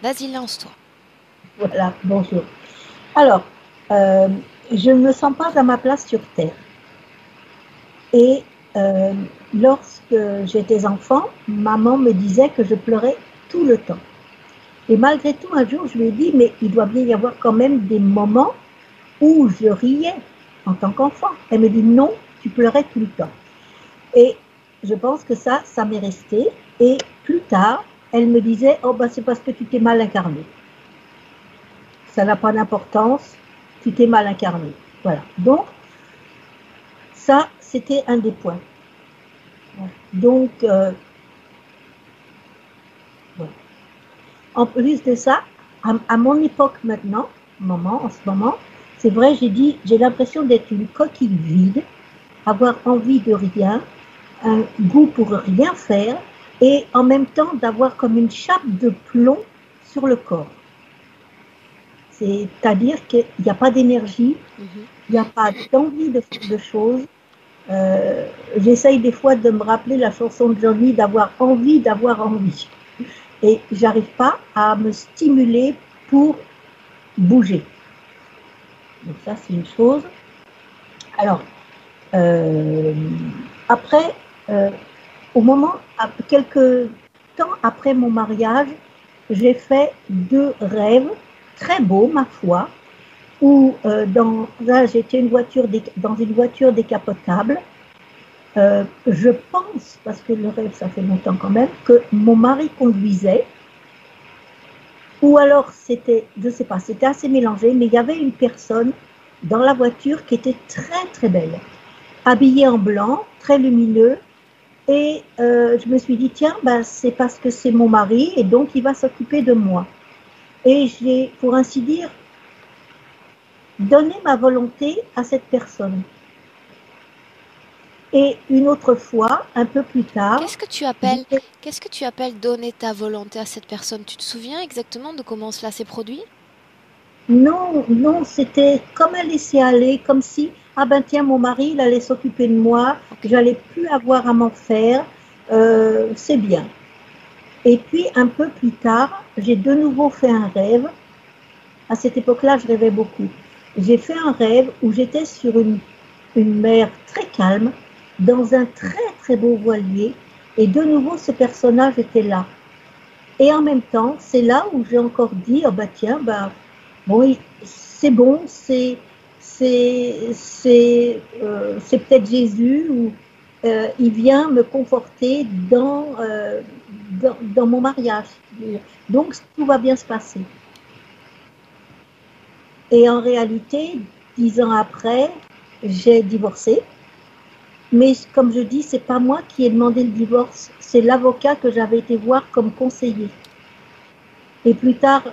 Vas-y, lance-toi. Voilà, bonjour. Alors, euh, je ne me sens pas à ma place sur Terre. Et euh, lorsque j'étais enfant, maman me disait que je pleurais tout le temps. Et malgré tout, un jour, je lui ai dit, mais il doit bien y avoir quand même des moments où je riais en tant qu'enfant. Elle me dit, non, tu pleurais tout le temps. Et je pense que ça m'est resté. Et plus tard, elle me disait, oh, bah, c'est parce que tu t'es mal incarné. Ça n'a pas d'importance, tu t'es mal incarné. Voilà. Donc, ça, c'était un des points. Donc, voilà. En plus de ça, à mon époque maintenant, en ce moment, c'est vrai, j'ai l'impression d'être une coquille vide, avoir envie de rien, un goût pour rien faire, et en même temps d'avoir comme une chape de plomb sur le corps. C'est-à-dire qu'il n'y a pas d'énergie, Mhm. il n'y a pas d'envie de choses. Euh, J'essaye des fois de me rappeler la chanson de Johnny, d'avoir envie. Et j'arrive pas à me stimuler pour bouger. Donc ça, c'est une chose. Alors, euh, après, euh, quelques temps après mon mariage, j'ai fait deux rêves très beaux, ma foi, où là, j'étais dans une voiture décapotable. Je pense, parce que le rêve, ça fait longtemps quand même, que mon mari conduisait, ou alors c'était, je ne sais pas, c'était assez mélangé, mais il y avait une personne dans la voiture qui était très très belle, habillée en blanc, très lumineux, et je me suis dit, tiens, ben, c'est parce que c'est mon mari, et donc il va s'occuper de moi. Et j'ai, pour ainsi dire, donné ma volonté à cette personne. Et une autre fois, un peu plus tard, Qu'est-ce que tu appelles, j'étais qu'est-ce que tu appelles donner ta volonté à cette personne? Tu te souviens exactement de comment cela s'est produit? non, non, c'était comme un laisser-aller, comme si, ah ben tiens, mon mari, il allait s'occuper de moi, Ok. j'allais plus avoir à m'en faire, c'est bien. Et puis, un peu plus tard, j'ai de nouveau fait un rêve. À cette époque-là, je rêvais beaucoup. J'ai fait un rêve où j'étais sur une mer très calme, dans un très très beau voilier, et de nouveau, ce personnage était là. Et en même temps, c'est là où j'ai encore dit, oh bah tiens, bah, bon, c'est bon, c'est peut-être Jésus ou il vient me conforter dans mon mariage. Donc tout va bien se passer. Et en réalité, 10 ans après, j'ai divorcé. Mais comme je dis, c'est pas moi qui ai demandé le divorce, c'est l'avocat que j'avais été voir comme conseiller. Et plus tard,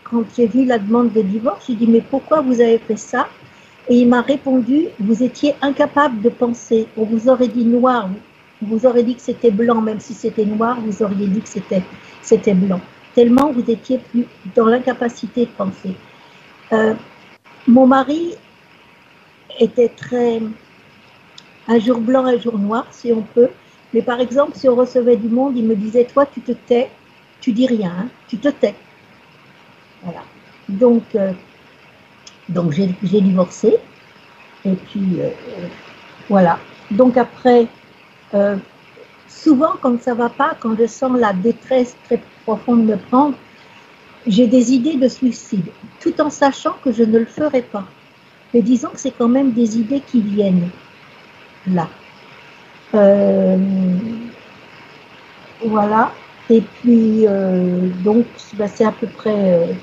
quand j'ai vu la demande de divorce, j'ai dit, mais pourquoi vous avez fait ça? Et il m'a répondu, vous étiez incapable de penser. On vous aurait dit noir, on vous aurait dit que c'était blanc, même si c'était noir, vous auriez dit que c'était blanc. Tellement vous étiez plus dans l'incapacité de penser. Euh, Mon mari était très un jour blanc, un jour noir, si on peut. Mais par exemple, si on recevait du monde, il me disait, toi, tu te tais, tu dis rien, hein, tu te tais. Voilà. Donc, donc j'ai divorcé. Et puis, voilà. Donc après, euh, souvent quand ça ne va pas, quand je sens la détresse très profonde me prendre, j'ai des idées de suicide, tout en sachant que je ne le ferai pas. Mais disons que c'est quand même des idées qui viennent là. Euh, voilà. Et puis, donc, bah, c'est à peu près.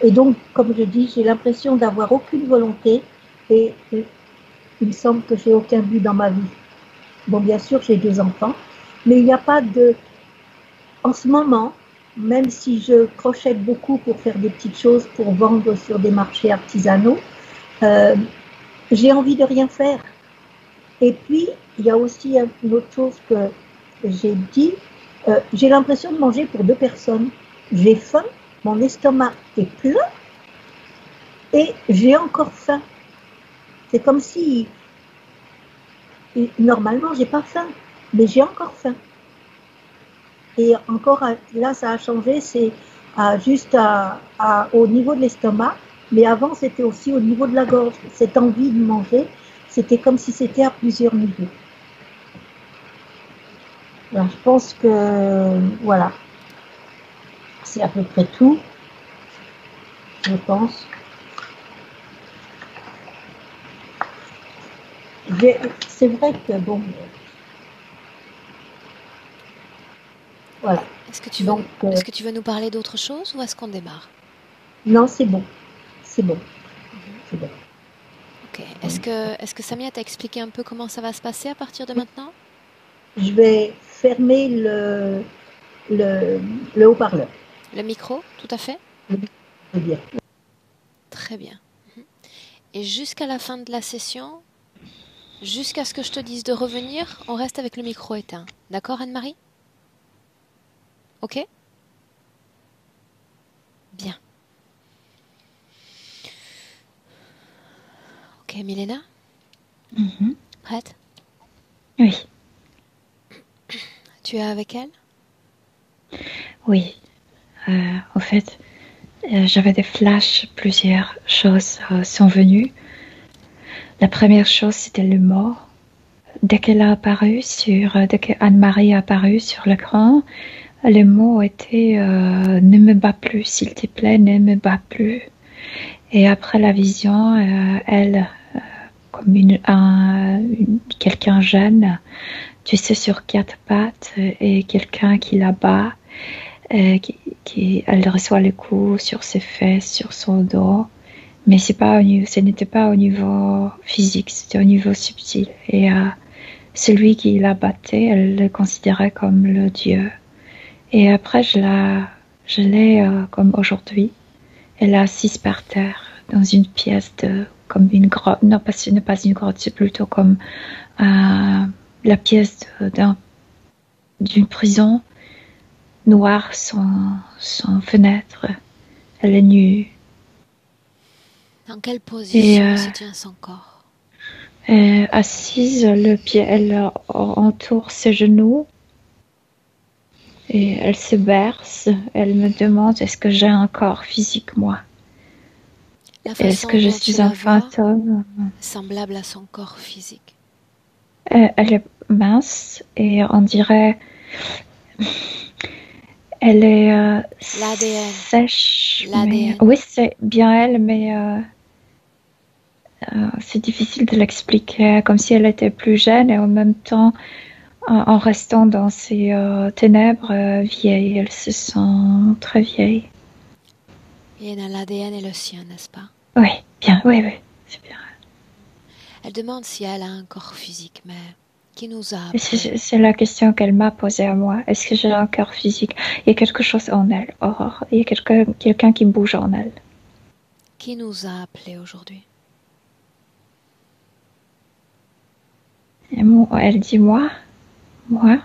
Et donc, comme je dis, j'ai l'impression d'avoir aucune volonté et il me semble que j'ai aucun but dans ma vie. Bon, bien sûr, j'ai 2 enfants, mais il n'y a pas de. En ce moment, même si je crochette beaucoup pour faire des petites choses, pour vendre sur des marchés artisanaux, euh, j'ai envie de rien faire. Et puis, il y a aussi une autre chose que j'ai dit, j'ai l'impression de manger pour 2 personnes. J'ai faim, mon estomac est plein et j'ai encore faim. C'est comme si, normalement, j'ai pas faim, mais j'ai encore faim. Et encore, là, ça a changé. au niveau de l'estomac, mais avant c'était aussi au niveau de la gorge. Cette envie de manger, c'était comme si c'était à plusieurs niveaux. Alors, je pense que voilà, c'est à peu près tout, je pense. C'est vrai que bon, voilà. Donc, est-ce que tu veux nous parler d'autre chose ou est-ce qu'on démarre? non, c'est bon, c'est bon, c'est bon. Ok. Est-ce que Samia t'a expliqué un peu comment ça va se passer à partir de maintenant? Je vais fermer le, le haut-parleur. Le micro, tout à fait? Je veux dire. Très bien. Et jusqu'à la fin de la session, jusqu'à ce que je te dise de revenir, on reste avec le micro éteint. D'accord, Anne-Marie? Ok? Bien. Ok, Milena? Prête? Oui, Tu es avec elle? oui. En fait, j'avais des flashs, plusieurs choses sont venues. La première chose, c'était le mot. Dès que Anne-Marie a apparu sur l'écran, le mot était ne me bats plus, s'il te plaît, ne me bats plus. Et après la vision, elle, comme quelqu'un jeune, tu sais, sur quatre pattes, et quelqu'un qui la bat, elle reçoit les coups sur ses fesses, sur son dos. Mais ce n'était pas au niveau physique, c'était au niveau subtil. Et celui qui la battait, elle le considérait comme le dieu. Et après, je l'ai comme aujourd'hui. Elle est assise par terre dans une pièce comme une grotte. Non, ce n'est pas une grotte, c'est plutôt comme la pièce d'une prison noire sans fenêtre. Elle est nue. Dans quelle Et position se tient son corps? assise, le pied, elle entoure ses genoux et elle se berce. Elle me demande est-ce que j'ai un corps physique, moi? La Est-ce façon que je dont tu suis la un vois, fantôme? semblable à son corps physique. Elle est mince et on dirait elle est L'ADN. sèche. Mais L'ADN. oui, c'est bien elle, mais c'est difficile de l'expliquer. Comme si elle était plus jeune et en même temps, en restant dans ces ténèbres, vieille. Elle se sent très vieille. Et l'ADN est le sien, n'est-ce pas? Oui, bien, oui, oui, c'est bien. Elle demande si elle a un corps physique, mais qui nous a appelés? C'est la question qu'elle m'a posée à moi. Est-ce que j'ai un cœur physique? Il y a quelque chose en elle, Aurore. Il y a quelqu'un qui bouge en elle. Qui nous a appelés aujourd'hui? Et elle dit moi, mais Moi,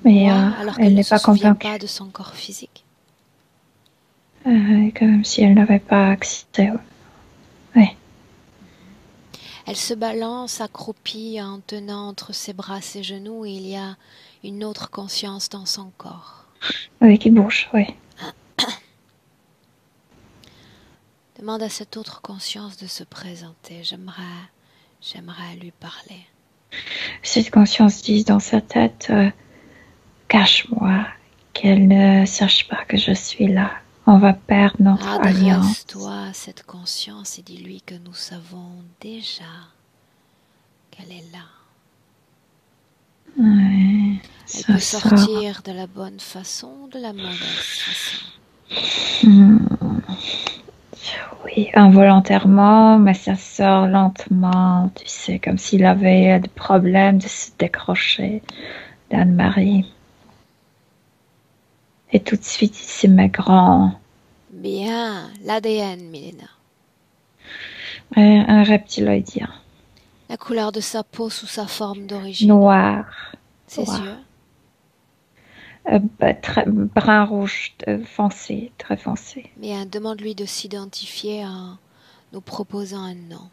alors elle qu'elle ne n'est se pas souvient convaincue. pas de son corps physique. Comme si elle n'avait pas accès. Oui. Elle se balance accroupie en tenant entre ses bras ses genoux et il y a une autre conscience dans son corps. Oui, qui bouge, oui. Demande à cette autre conscience de se présenter. J'aimerais lui parler. Cette conscience dit dans sa tête, cache-moi, qu'elle ne sache pas que je suis là. On va perdre notre alliance. Adresse-toi à cette conscience et dis-lui que nous savons déjà qu'elle est là. Oui, Elle ça peut sort. sortir de la bonne façon ou de la mauvaise façon. Oui, involontairement, mais ça sort lentement, tu sais, comme s'il avait des problèmes de se décrocher d'Anne-Marie. Et tout de suite, il se met grand. Bien, l'ADN, Milena. Un reptiloïdien. La couleur de sa peau sous sa forme d'origine. Noir. Ses yeux. Brun rouge foncé, très foncé. Bien, demande-lui de s'identifier en nous proposant un nom.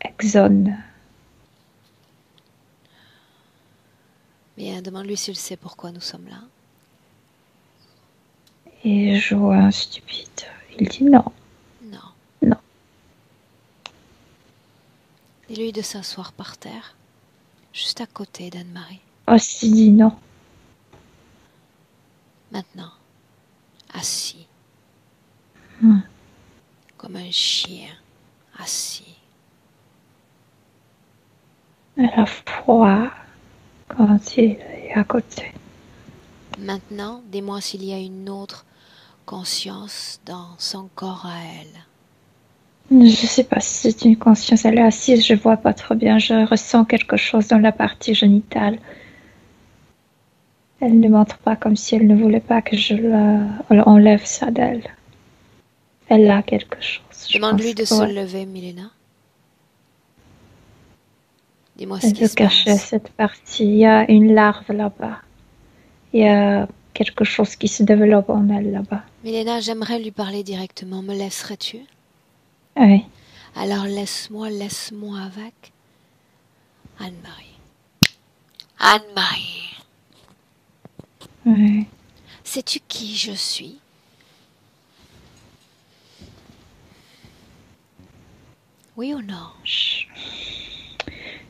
Exone. Bien, demande-lui s'il sait pourquoi nous sommes là. Et je vois un stupide. Il dit non. Non. Non. Dis-lui de s'asseoir par terre, juste à côté d'Anne-Marie. Aussi dit non. Maintenant, assis. Hmm. Comme un chien, assis. Elle a froid quand il est à côté. Maintenant, dis-moi s'il y a une autre conscience dans son corps à elle. Je ne sais pas si c'est une conscience. Elle est assise, je ne vois pas trop bien. Je ressens quelque chose dans la partie génitale. Elle ne montre pas comme si elle ne voulait pas que je enlève ça d'elle. Elle a quelque chose. Demande-lui de se ouais. lever, Milena. Dis-moi ce Elle qui veut se cacher passe. cette partie. Il y a une larve là-bas. Il y a quelque chose qui se développe en elle là-bas. Milena, j'aimerais lui parler directement. Me laisserais-tu? Oui. Alors laisse-moi avec Anne-Marie. Anne-Marie, Oui. sais-tu qui je suis? Oui ou non?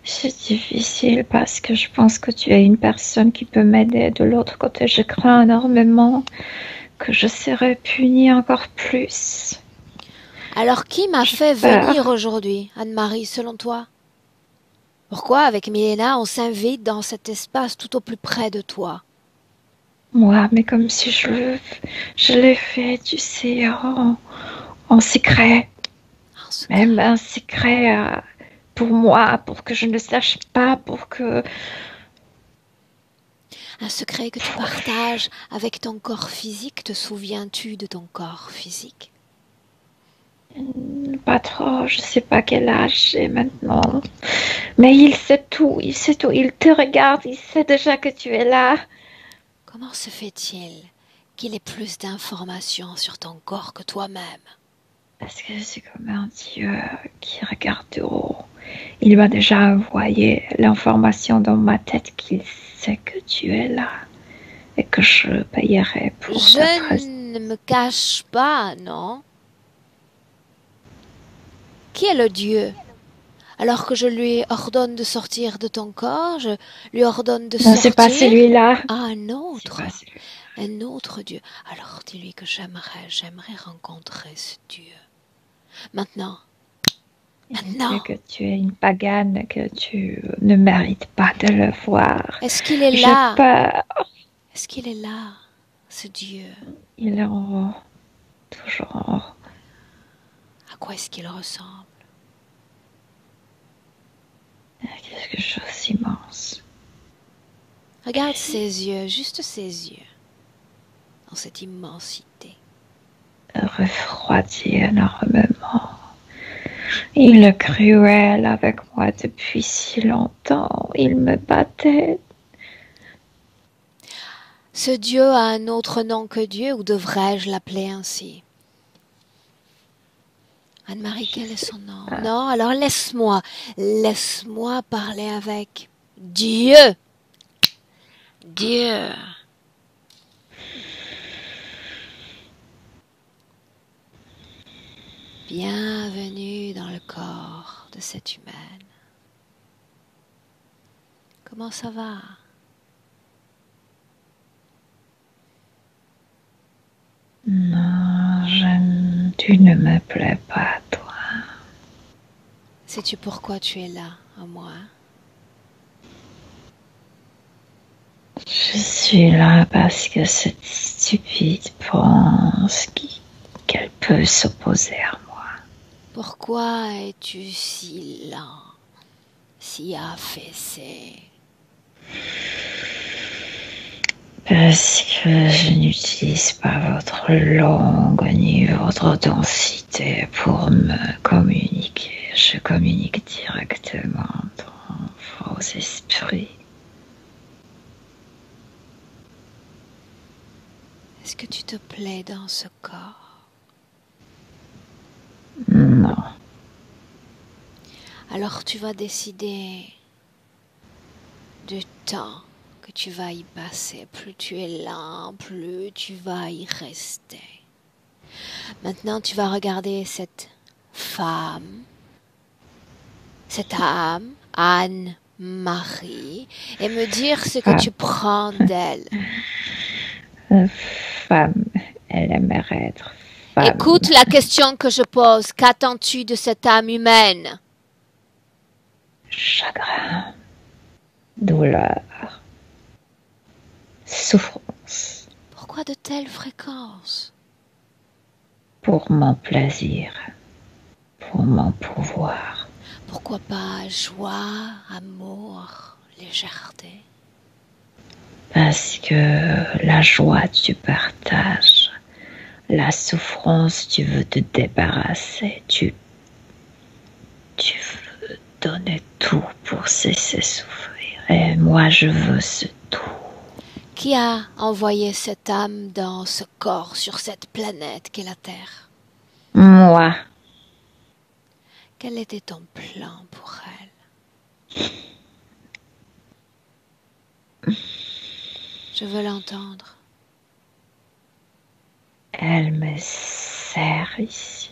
C'est difficile parce que je pense que tu es une personne qui peut m'aider. De l'autre côté, je crains énormément que je serai punie encore plus. Alors qui m'a J'ai fait peur. venir aujourd'hui, Anne-Marie, selon toi? Pourquoi, avec Milena, on s'invite dans cet espace tout au plus près de toi? Moi, mais comme si je l'ai fait, tu sais, en secret. En secret. Même un secret pour moi, pour que je ne sache pas, pour que... Un secret que tu partages avec ton corps physique. Te souviens-tu de ton corps physique? Pas trop, je sais pas quel âge j'ai maintenant. Mais il sait tout, il sait tout. Il te regarde, il sait déjà que tu es là. Comment se fait-il qu'il ait plus d'informations sur ton corps que toi-même? Parce que c'est comme un dieu qui regarde de haut. Il m'a déjà envoyé l'information dans ma tête qu'il sait que tu es là et que je payerai pour ta présence. Je ne me cache pas, non? Qui est le Dieu? Alors que je lui ordonne de sortir de ton corps, je lui ordonne de Non, c'est pas sortir celui-là. à un C'est autre, pas celui-là. un autre Dieu. Alors dis-lui que j'aimerais rencontrer ce Dieu. Maintenant, Il maintenant. sait que tu es une pagane, que tu ne mérites pas de le voir. Est-ce qu'il est J'ai là? peur. Est-ce qu'il est là, ce Dieu? Il est en haut, toujours en haut. À quoi est-ce qu'il ressemble? Quelque chose d'immense. Regarde ses yeux, juste ses yeux, dans cette immensité. Refroidi énormément. Il est cruel avec moi depuis si longtemps. Il me battait. Ce Dieu a un autre nom que Dieu, ou devrais-je l'appeler ainsi? Anne-Marie, quel est son nom? Non, alors laisse-moi parler avec Dieu. Dieu. Bienvenue dans le corps de cette humaine. Comment ça va? Non, tu ne me plais pas, toi. Sais-tu pourquoi tu es là, à moi? Je suis là parce que cette stupide pense qu'elle peut s'opposer à moi. Pourquoi es-tu si lent, si affaissé? Parce que je n'utilise pas votre langue ni votre densité pour me communiquer. Je communique directement dans vos esprits. Est-ce que tu te plais dans ce corps? Non. Alors tu vas décider du temps que tu vas y passer, plus tu es lent, plus tu vas y rester. Maintenant, tu vas regarder cette femme, cette âme, Anne-Marie, et me dire ce que tu prends d'elle. Femme, elle aimerait être femme. Écoute la question que je pose. Qu'attends-tu de cette âme humaine? Chagrin, douleur, souffrance. Pourquoi de telles fréquences? Pour mon plaisir, pour mon pouvoir. Pourquoi pas joie, amour, légèreté? Parce que la joie, tu partages. La souffrance, tu veux te débarrasser. Tu veux donner tout pour cesser souffrir. Et moi, je veux ce tout. Qui a envoyé cette âme dans ce corps, sur cette planète qu'est la Terre? Moi. Quel était ton plan pour elle? Je veux l'entendre. Elle me sert ici.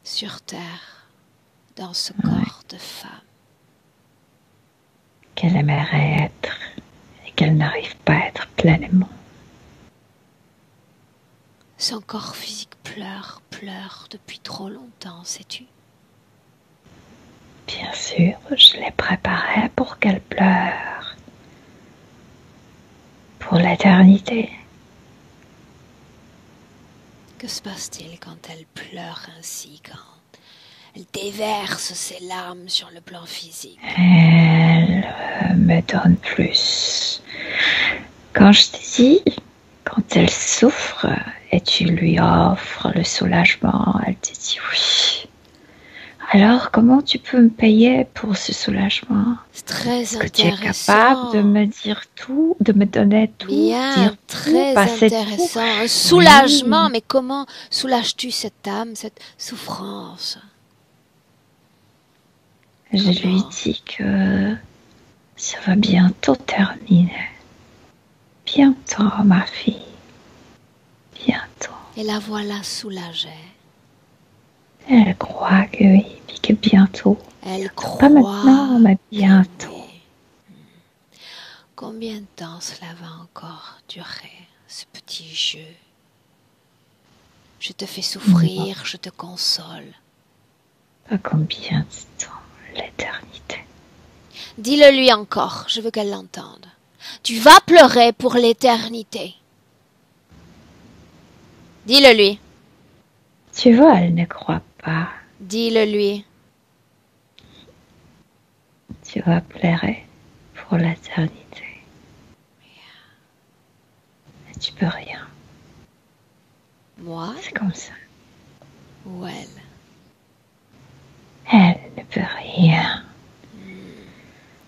Sur Terre, dans ce corps de femme. Qu'elle aimerait être et qu'elle n'arrive pas à être pleinement. Son corps physique pleure depuis trop longtemps, sais-tu? Bien sûr, je l'ai préparée pour qu'elle pleure. Pour l'éternité. Que se passe-t-il quand elle pleure ainsi, quand elle déverse ses larmes sur le plan physique? Elle me donne plus. Quand je te dis, quand elle souffre et tu lui offres le soulagement, elle te dit oui. Alors, comment tu peux me payer pour ce soulagement? C'est très Est-ce que intéressant. tu es capable de me dire tout, de me donner tout, Bien, dire très tout, passer intéressant. tout? Un soulagement, Oui. mais comment soulages-tu cette âme, cette souffrance? Je lui dis que ça va bientôt terminer. Bientôt, ma fille. Bientôt. Et la voilà soulagée. Elle croit que oui, puis que bientôt. Elle croit. Pas maintenant, mais bientôt. Oui. Combien de temps cela va encore durer, ce petit jeu? Je te fais souffrir, je te console. Pas combien de temps, l'éternité. Dis-le lui encore, je veux qu'elle l'entende. Tu vas pleurer pour l'éternité. Dis-le lui. Tu vois, elle ne croit pas. Dis-le lui. Tu vas pleurer pour l'éternité. Et tu peux rien. Moi C'est comme ça. ou elle? Elle ne peut rien.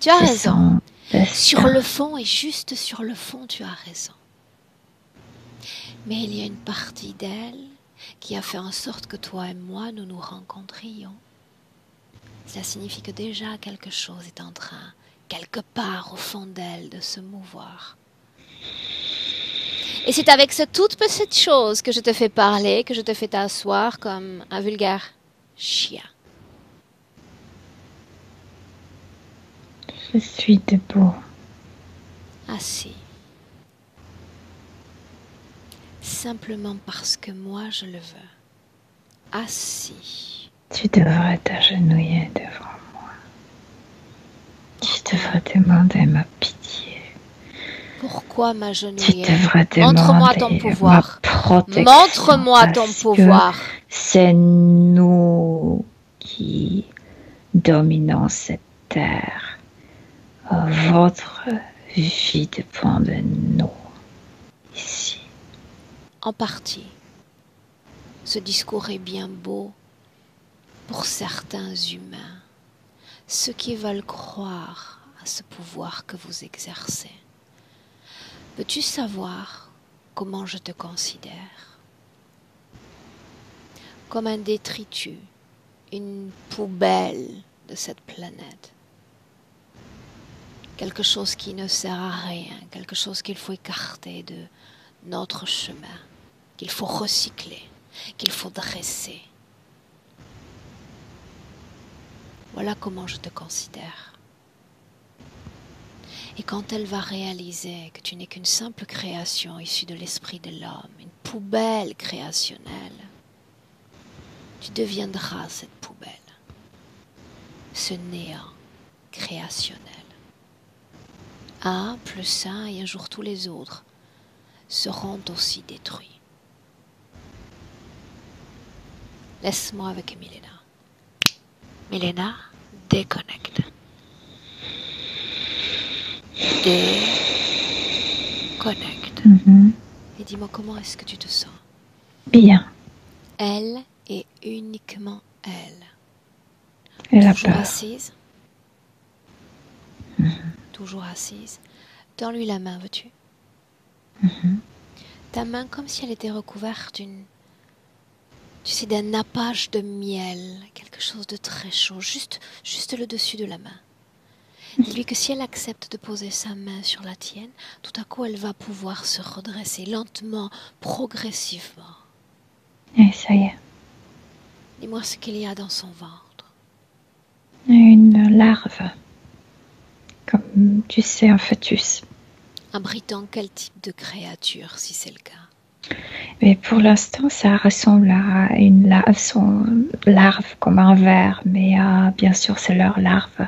Tu as C'est raison. son Sur destin. le fond et juste sur le fond, tu as raison. Mais il y a une partie d'elle qui a fait en sorte que toi et moi, nous nous rencontrions. Cela signifie que déjà quelque chose est en train, quelque part au fond d'elle, de se mouvoir. Et c'est avec cette toute petite chose que je te fais parler, que je te fais t'asseoir comme un vulgaire chien. Je suis debout. Assis. Simplement parce que moi je le veux. Assis. Tu devrais t'agenouiller devant moi. Tu devrais demander ma pitié. Pourquoi Tu m'agenouiller? devrais Montre-moi ton demander pouvoir. ma protection. Montre-moi ton parce pouvoir. que c'est nous qui dominons cette terre. Votre vie dépend de nous ici. En partie. Ce discours est bien beau pour certains humains, ceux qui veulent croire à ce pouvoir que vous exercez. Peux-tu savoir comment je te considère? Comme un détritus, une poubelle de cette planète. quelque chose qui ne sert à rien, quelque chose qu'il faut écarter de notre chemin, qu'il faut recycler, qu'il faut dresser. Voilà comment je te considère. Et quand elle va réaliser que tu n'es qu'une simple création issue de l'esprit de l'homme, une poubelle créationnelle, tu deviendras cette poubelle, ce néant créationnel. Un plus un et un jour tous les autres seront aussi détruits. Laisse-moi avec Milena. Milena, déconnecte. Déconnecte. Et dis-moi comment est-ce que tu te sens? Bien. Elle et uniquement elle. Elle a Toujours peur. assise. Toujours assise. Donne-lui la main, veux-tu? Ta main comme si elle était recouverte d'un nappage de miel, quelque chose de très chaud, juste le dessus de la main. Dis-lui que si elle accepte de poser sa main sur la tienne, tout à coup elle va pouvoir se redresser lentement, progressivement. Et ça y est. Dis-moi ce qu'il y a dans son ventre. Une larve. Comme tu sais, un fœtus. Abritant quel type de créature, si c'est le cas? Mais pour l'instant, ça ressemble à une larve comme un ver, mais bien sûr, c'est leur larve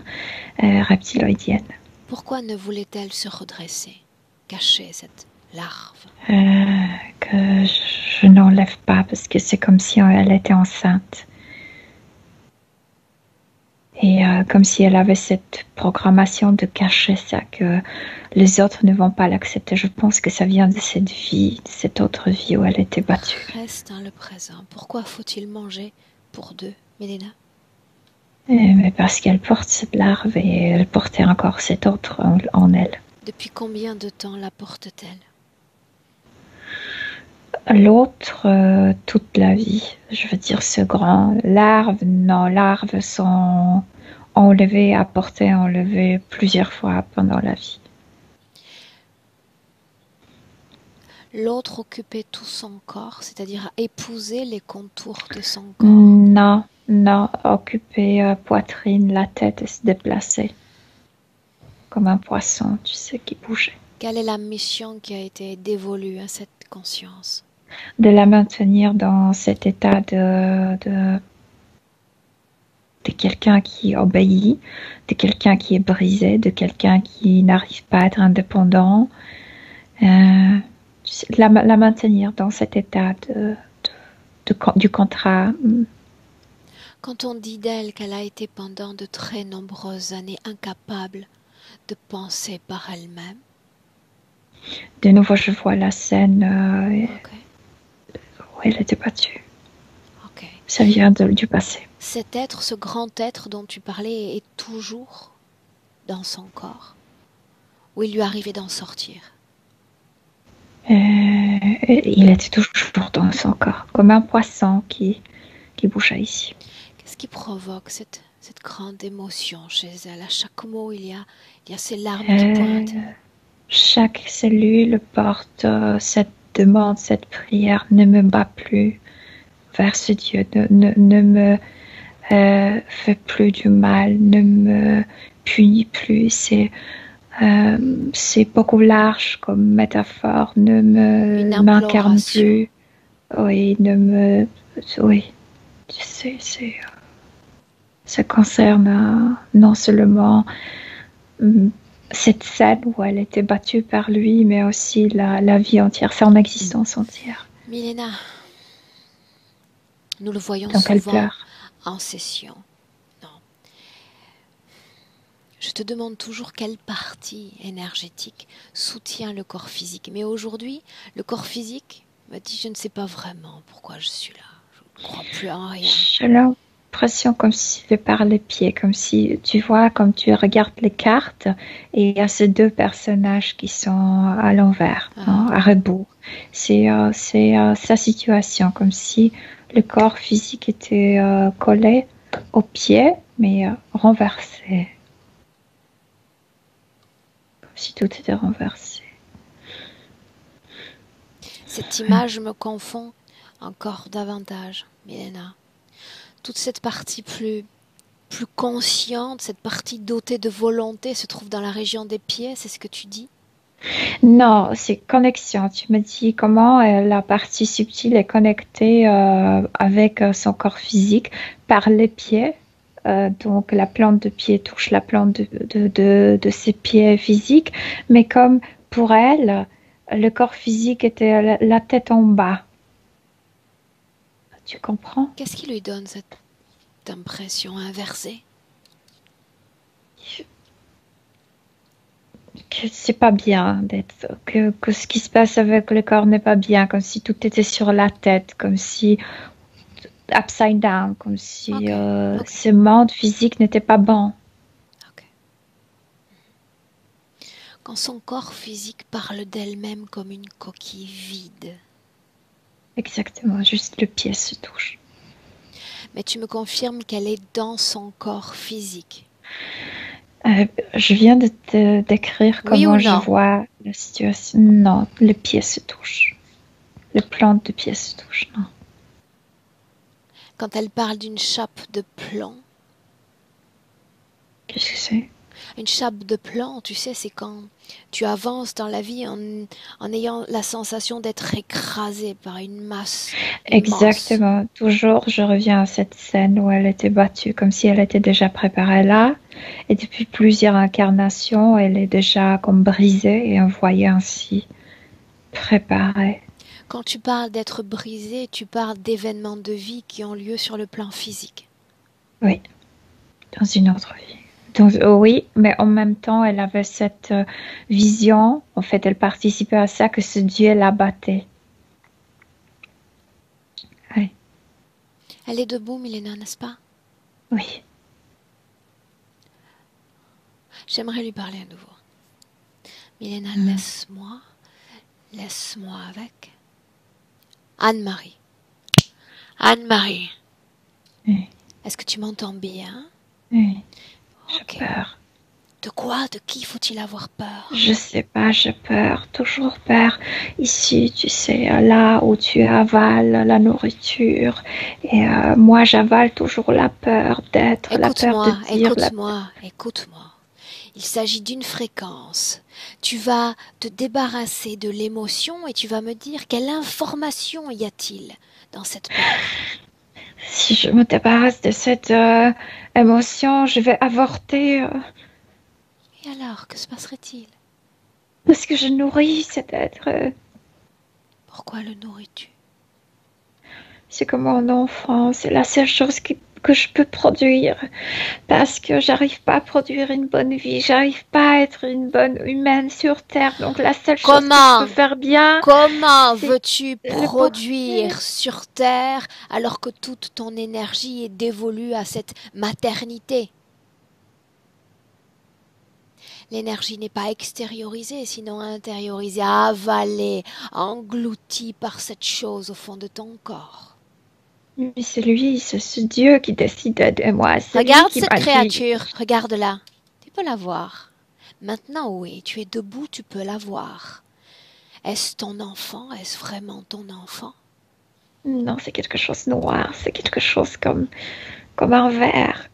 reptiloïdienne. Pourquoi ne voulait-elle se redresser, cacher cette larve? Que je n'enlève pas parce que c'est comme si elle était enceinte. Et comme si elle avait cette programmation de cacher ça, que les autres ne vont pas l'accepter. Je pense que ça vient de cette vie, de cette autre vie où elle était battue. Reste dans le présent. Pourquoi faut-il manger pour deux, Milena? Mais parce qu'elle porte cette larve et elle portait encore cette autre en elle. Depuis combien de temps la porte-t-elle? L'autre, toute la vie. Je veux dire, ce grand larve, non, larves sont enlevées, apportées, enlevées plusieurs fois pendant la vie. L'autre occupait tout son corps, c'est-à-dire épouser les contours de son corps. Non, occuper poitrine, la tête et se déplacer. Comme un poisson, tu sais, qui bougeait. Quelle est la mission qui a été dévolue à cette conscience? De la maintenir dans cet état de quelqu'un qui obéit, de quelqu'un qui est brisé, de quelqu'un qui n'arrive pas à être indépendant. La maintenir dans cet état du contrat. Quand on dit d'elle qu'elle a été pendant de très nombreuses années incapable de penser par elle-même. De nouveau, je vois la scène Okay. où elle était battue. Okay. Ça vient du passé. Cet être, ce grand être dont tu parlais, est toujours dans son corps, ou il lui arrivait d'en sortir? Il était toujours dans son corps, comme un poisson qui bougeait ici. Qu'est-ce qui provoque cette grande émotion chez elle? À chaque mot, il y a ces larmes qui pointent. Chaque cellule porte cette demande, cette prière: ne me bats plus vers ce Dieu, ne me fais plus du mal, ne me punis plus. C'est beaucoup large comme métaphore. Ne m'incarne plus. Oui, oui, tu sais, ça concerne non seulement cette scène où elle était battue par lui, mais aussi la vie entière, son existence entière. Milena, nous le voyons donc souvent en session. Non. Je te demande toujours quelle partie énergétique soutient le corps physique. Mais aujourd'hui, le corps physique me dit: je ne sais pas vraiment pourquoi je suis là. Je ne crois plus en rien. J'ai l'impression comme si c'était par les pieds, comme si, tu vois, comme tu regardes les cartes et il y a ces deux personnages qui sont à l'envers, à rebours. C'est sa situation, comme si le corps physique était collé aux pieds, mais renversé. si tout était renversé. Cette image me confond encore davantage, Milena. Toute cette partie plus consciente, cette partie dotée de volonté se trouve dans la région des pieds, c'est ce que tu dis? Non, c'est connexion. Tu me dis comment la partie subtile est connectée avec son corps physique par les pieds. Donc la plante de pied touche la plante de ses pieds physiques, mais comme pour elle, le corps physique était la tête en bas. Tu comprends? Qu'est-ce qui lui donne cette impression inversée? Que c'est pas bien d'être, que ce qui se passe avec le corps n'est pas bien, comme si tout était sur la tête, comme si upside down, comme si ce monde physique n'était pas bon. Okay. Quand son corps physique parle d'elle-même comme une coquille vide. Exactement, juste le pied se touche. Mais tu me confirmes qu'elle est dans son corps physique? Je viens de te décrire comment oui je vois la situation. Non, le pied se touche. Le plante de pied se touche, non. Quand elle parle d'une chape de plomb. Qu'est-ce que c'est? Une chape de plomb, tu sais, c'est quand tu avances dans la vie en ayant la sensation d'être écrasé par une masse immense. Exactement. Toujours, je reviens à cette scène où elle était battue, comme si elle était déjà préparée là. Et depuis plusieurs incarnations, elle est déjà comme brisée et envoyée ainsi, préparée. Quand tu parles d'être brisé, tu parles d'événements de vie qui ont lieu sur le plan physique. Oui, dans une autre vie. Donc, oui, mais en même temps, elle avait cette vision. En fait, elle participait à ça, que ce Dieu la battait. Oui. Elle est debout, Milena, n'est-ce pas? Oui. J'aimerais lui parler à nouveau. Milena, laisse-moi avec. Anne-Marie. Anne-Marie. Oui. Est-ce que tu m'entends bien? Oui. J'ai peur. De quoi? De qui faut-il avoir peur? Je sais pas, j'ai peur, toujours peur. Ici, tu sais, là où tu avales la nourriture, et moi j'avale toujours la peur d'être, la peur de dire. Écoute-moi. Il s'agit d'une fréquence. Tu vas te débarrasser de l'émotion et tu vas me dire quelle information y a-t-il dans cette peur? Si je me débarrasse de cette émotion, je vais avorter. Et alors, que se passerait-il? Parce que je nourris cet être. Pourquoi le nourris-tu? C'est comme mon enfant, c'est la seule chose que je peux produire. Parce que j'arrive pas à produire une bonne vie, j'arrive pas à être une bonne humaine sur Terre. Donc la seule chose que je peux faire bien... Comment veux-tu produire sur Terre alors que toute ton énergie est dévolue à cette maternité? L'énergie n'est pas extériorisée, sinon intériorisée, avalée, engloutie par cette chose au fond de ton corps. Mais c'est lui, c'est ce Dieu qui décide de moi. Regarde cette créature, regarde-la. Tu peux la voir. Maintenant, oui, tu es debout, tu peux la voir. Est-ce ton enfant? Est-ce vraiment ton enfant? Non, c'est quelque chose de noir, c'est quelque chose comme un verre.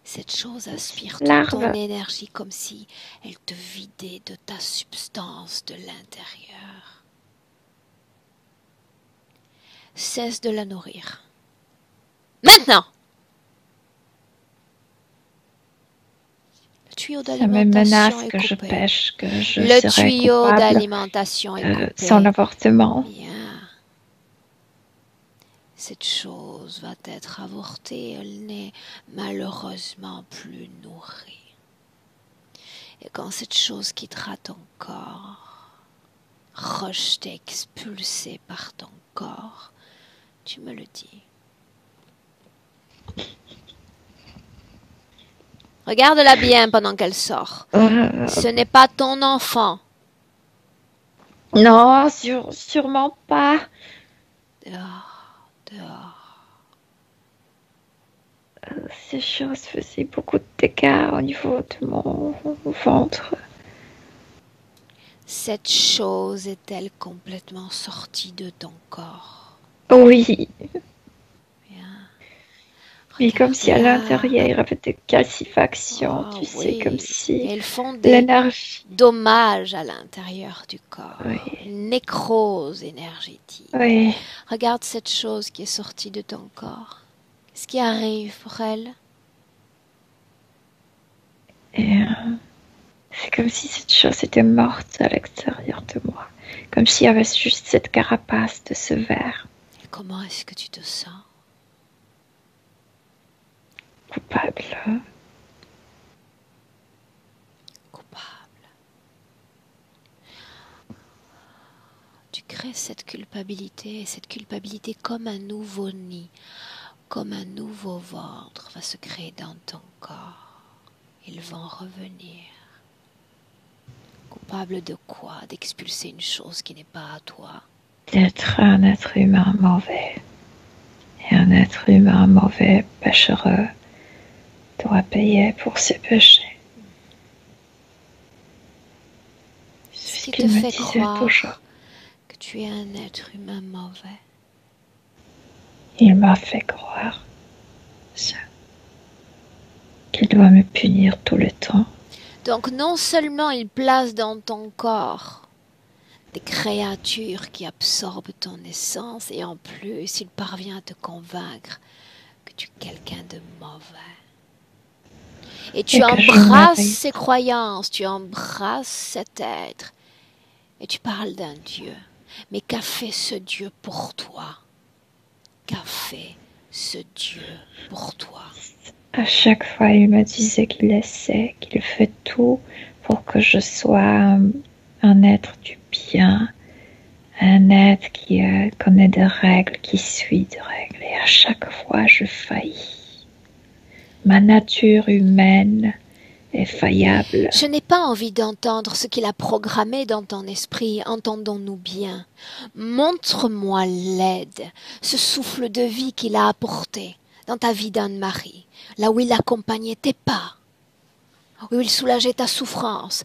Cette chose aspire toute ton énergie comme si elle te vidait de ta substance de l'intérieur. Cesse de la nourrir. Maintenant! Le tuyau d'alimentation est coupé. Que je pêche, que je Le tuyau d'alimentation est coupé. Son avortement. Bien. Cette chose va être avortée. Elle n'est malheureusement plus nourrie. Et quand cette chose quittera ton corps, rejetée, expulsée par ton corps, tu me le dis. Regarde-la bien pendant qu'elle sort. Ce n'est pas ton enfant. Non, sûrement pas. Dehors. ces choses faisaient beaucoup de dégâts au niveau de mon ventre. Cette chose est-elle complètement sortie de ton corps? Oui, Bien. mais comme si à Regarde-la. l'intérieur il y avait des calcifications, Oh tu sais, comme oui. si Et elles font des l'énergie. dommages à l'intérieur du corps. Oui, Une nécrose énergétique. oui. Regarde cette chose qui est sortie de ton corps. Qu'est-ce qui arrive pour elle? Et c'est comme si cette chose était morte à l'extérieur de moi. Comme s'il y avait juste cette carapace de ce verre. Et comment est-ce que tu te sens? Coupable. Coupable. Tu crées cette culpabilité, et cette culpabilité comme un nouveau nid, comme un nouveau ventre va se créer dans ton corps. Ils vont revenir. Coupable de quoi? D'expulser une chose qui n'est pas à toi. D'être un être humain mauvais. Et un être humain mauvais, péchereux, doit payer pour ses péchés. C'est Ce ce qui te qu'il me fait disait toujours. croire que tu es un être humain mauvais. Il m'a fait croire ça. Qu'il doit me punir tout le temps. Donc non seulement il place dans ton corps des créatures qui absorbent ton essence, et en plus il parvient à te convaincre que tu es quelqu'un de mauvais. Et tu Et que je embrasses mérite. ces croyances, tu embrasses cet être, et tu parles d'un Dieu. Mais qu'a fait ce Dieu pour toi? Qu'a fait ce Dieu pour toi? À chaque fois, il me disait qu'il essaie, qu'il fait tout pour que je sois un être du bien, un être qui connaît des règles, qui suit des règles. Et à chaque fois, je faillis. Ma nature humaine est faillable. Je n'ai pas envie d'entendre ce qu'il a programmé dans ton esprit, entendons-nous bien. Montre-moi l'aide, ce souffle de vie qu'il a apporté dans ta vie d'Anne-Marie, là où il accompagnait tes pas, où il soulageait ta souffrance.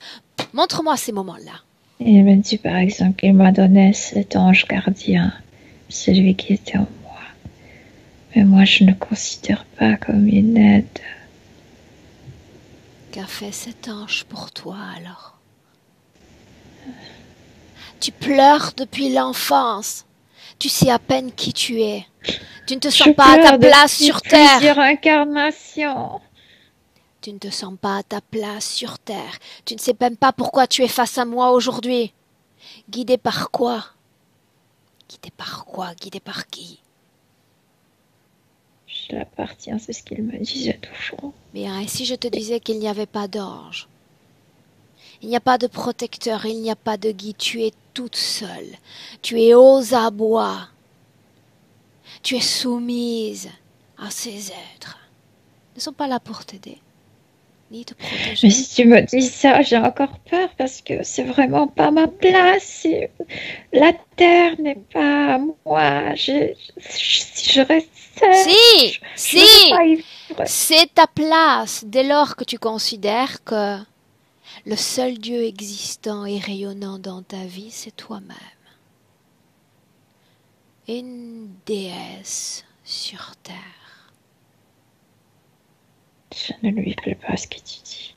Montre-moi ces moments-là. Et il me dit par exemple qu'il m'a donné cet ange gardien, celui qui était en moi. Mais moi, je ne considère pas comme une aide. Qu'a fait cet ange pour toi alors? Tu pleures depuis l'enfance. Tu sais à peine qui tu es. Tu ne te sens pas à ta place sur terre. Plusieurs incarnations. Tu ne te sens pas à ta place sur terre. Tu ne sais même pas pourquoi tu es face à moi aujourd'hui. Guidé par quoi? Guidé par quoi? Guidé par qui? Je l'appartiens, c'est ce qu'il me disait toujours. Bien, et si je te disais qu'il n'y avait pas d'ange? Il n'y a pas de protecteur, il n'y a pas de guide. Tu es toute seule. Tu es aux abois. Tu es soumise à ces êtres. Ils ne sont pas là pour t'aider, ni te protéger. Mais si tu me dis ça, j'ai encore peur parce que c'est vraiment pas ma place. La terre n'est pas moi. Si je reste seule, je ne vais pas y vivre. C'est ta place dès lors que tu considères que le seul Dieu existant et rayonnant dans ta vie, c'est toi-même. Une déesse sur terre. Je ne lui plais pas ce que tu dis.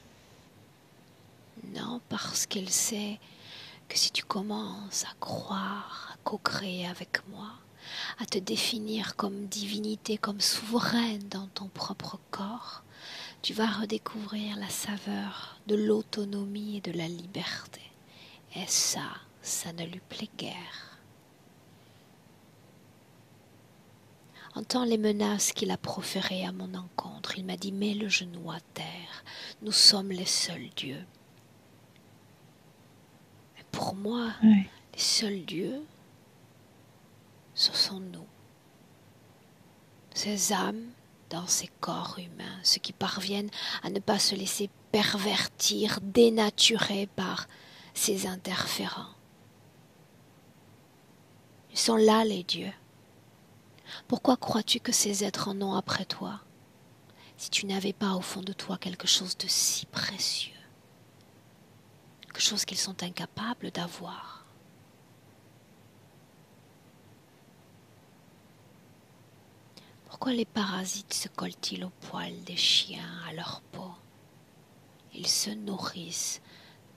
Non, parce qu'elle sait que si tu commences à croire, à co-créer avec moi, à te définir comme divinité, comme souveraine dans ton propre corps, tu vas redécouvrir la saveur de l'autonomie et de la liberté. Et ça ne lui plaît guère. Entends les menaces qu'il a proférées à mon encontre. Il m'a dit, mets le genou à terre. Nous sommes les seuls dieux. Mais pour moi, Oui. les seuls dieux, ce sont nous. Ces âmes dans ces corps humains, ceux qui parviennent à ne pas se laisser pervertir, dénaturer par ces interférents. Ils sont là, les dieux. Pourquoi crois-tu que ces êtres en ont après toi? si tu n'avais pas au fond de toi quelque chose de si précieux, quelque chose qu'ils sont incapables d'avoir. Pourquoi les parasites se collent-ils au poil des chiens, à leur peau? Ils se nourrissent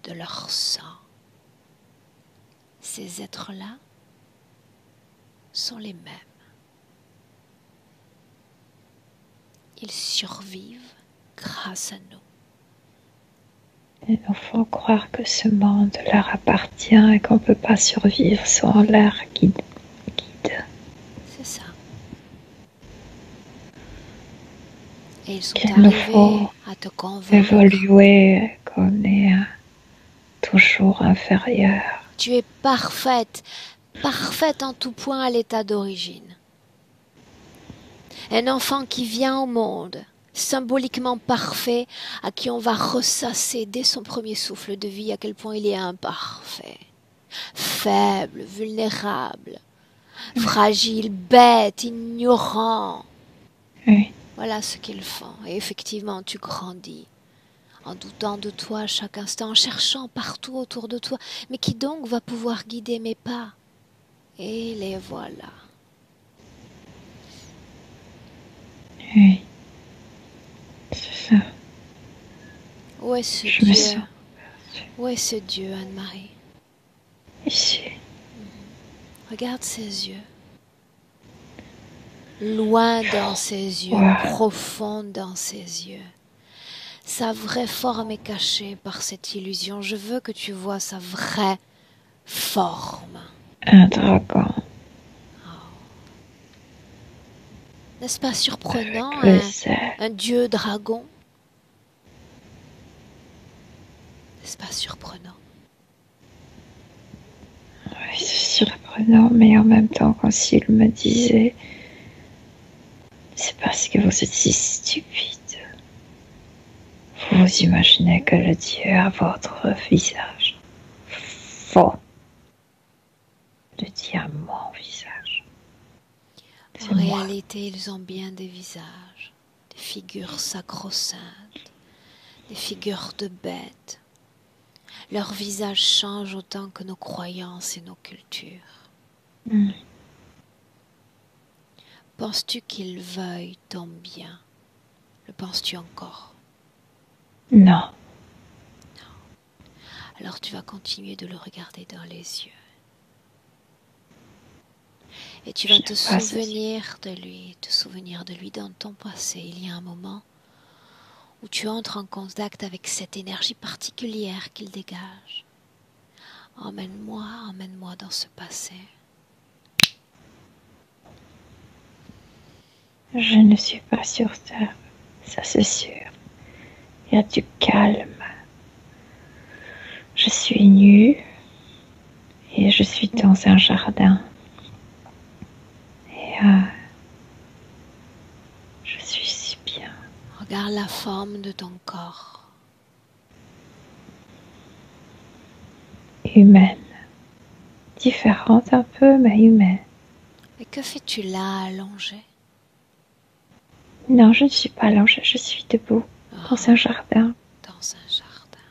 de leur sang. Ces êtres-là sont les mêmes. Ils survivent grâce à nous. Il nous faut croire que ce monde leur appartient et qu'on ne peut pas survivre sans leur guide. C'est ça. Et ils sont Qu'il nous arrivés faut à te convaincre. évoluer, qu'on est toujours inférieur. Tu es parfaite, parfaite en tout point à l'état d'origine. Un enfant qui vient au monde, symboliquement parfait, à qui on va ressasser dès son premier souffle de vie à quel point il est imparfait, faible, vulnérable, fragile, bête, ignorant. Oui. Voilà ce qu'ils font. Et effectivement, tu grandis en doutant de toi à chaque instant, en cherchant partout autour de toi. Mais qui donc va pouvoir guider mes pas? Et les voilà. Oui. C'est ça. Où est ce Je me Dieu? sens Où est ce Dieu, Anne-Marie? ici. Regarde ses yeux. Loin dans ses yeux, Ouais. profond dans ses yeux. Sa vraie forme est cachée par cette illusion. Je veux que tu vois sa vraie forme. Un dragon. N'est-ce pas surprenant, Le cerf. un dieu dragon? N'est-ce pas surprenant? Oui, c'est surprenant, mais en même temps, quand il me disait, c'est parce que vous êtes si stupide. Vous imaginez que le Dieu a votre visage. Faux. Le Dieu a mon visage. En réalité, ils ont bien des visages, des figures sacro-saintes, des figures de bêtes. Leur visage change autant que nos croyances et nos cultures. Mm. Penses-tu qu'ils veuillent ton bien? Le penses-tu encore? Non. Alors tu vas continuer de le regarder dans les yeux. Et tu vas te souvenir de lui dans ton passé. Il y a un moment où tu entres en contact avec cette énergie particulière qu'il dégage. Emmène-moi dans ce passé. Je ne suis pas sur terre, ça c'est sûr. Il y a du calme. Je suis nue et je suis dans un jardin. Et je suis si bien. Regarde la forme de ton corps. Humaine. Différente un peu, mais humaine. Et que fais-tu là, allongée? Non, je ne suis pas allongée, je suis debout dans un jardin. Dans un jardin.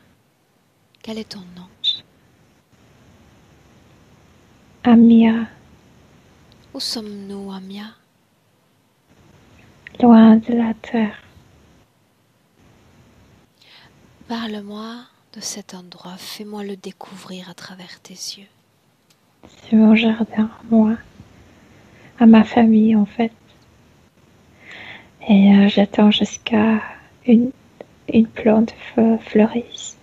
Quel est ton nom? Amia, Où sommes-nous, Amia? loin de la terre. Parle-moi de cet endroit. Fais-moi le découvrir à travers tes yeux. C'est mon jardin, moi. À ma famille, en fait. Et j'attends jusqu'à une plante fleurisse.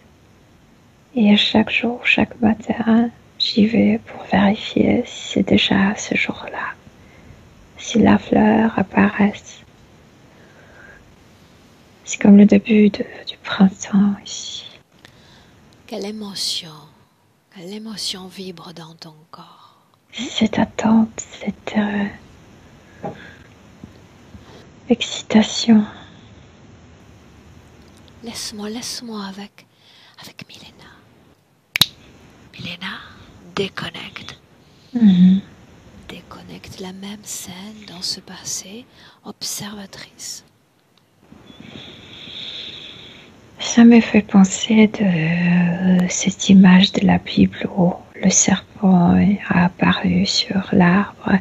Et chaque jour, chaque matin, j'y vais pour vérifier si c'est déjà ce jour-là. Si la fleur apparaît. C'est comme le début du printemps ici. Quelle émotion vibre dans ton corps? Cette attente, cette excitation. Laisse-moi avec Milena. Milena, déconnecte. Déconnecte la même scène dans ce passé, observatrice. Ça me fait penser de cette image de la Bible où le serpent a apparu sur l'arbre.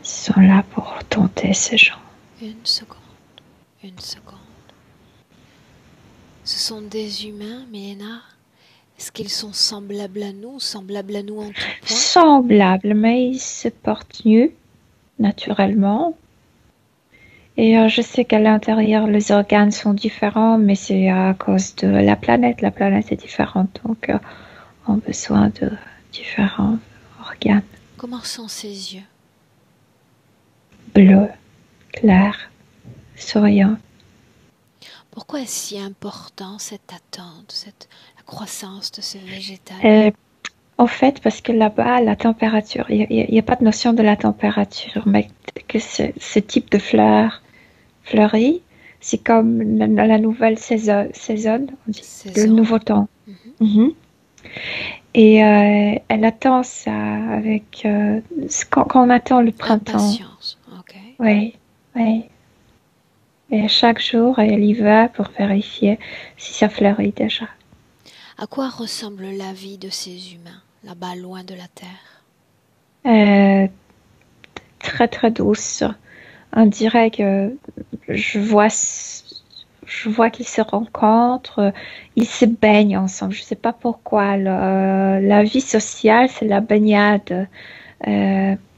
Ils sont là pour tenter ces gens. Une seconde. Ce sont des humains, Milena? Est-ce qu'ils sont semblables à nous en tout point? Semblables, mais ils se portent nus, naturellement. Et je sais qu'à l'intérieur, les organes sont différents, mais c'est à cause de la planète. La planète est différente, donc on a besoin de différents organes. Comment sont ses yeux? Bleus, clairs, souriants. Pourquoi est-ce si important cette attente, la croissance de ce végétal? En fait, parce que là-bas, la température, il n'y a pas de notion de la température, mais que ce type de fleurs fleuries, c'est comme la nouvelle saison, on dit, le nouveau temps. Mm-hmm. Et elle attend ça avec quand on attend le printemps. Impatience, ok. Oui. Et chaque jour, elle y va pour vérifier si ça fleurit déjà. À quoi ressemble la vie de ces humains, là-bas, loin de la Terre? Très, très douce. On dirait que je vois qu'ils se rencontrent, ils se baignent ensemble. Je ne sais pas pourquoi. La vie sociale, c'est la baignade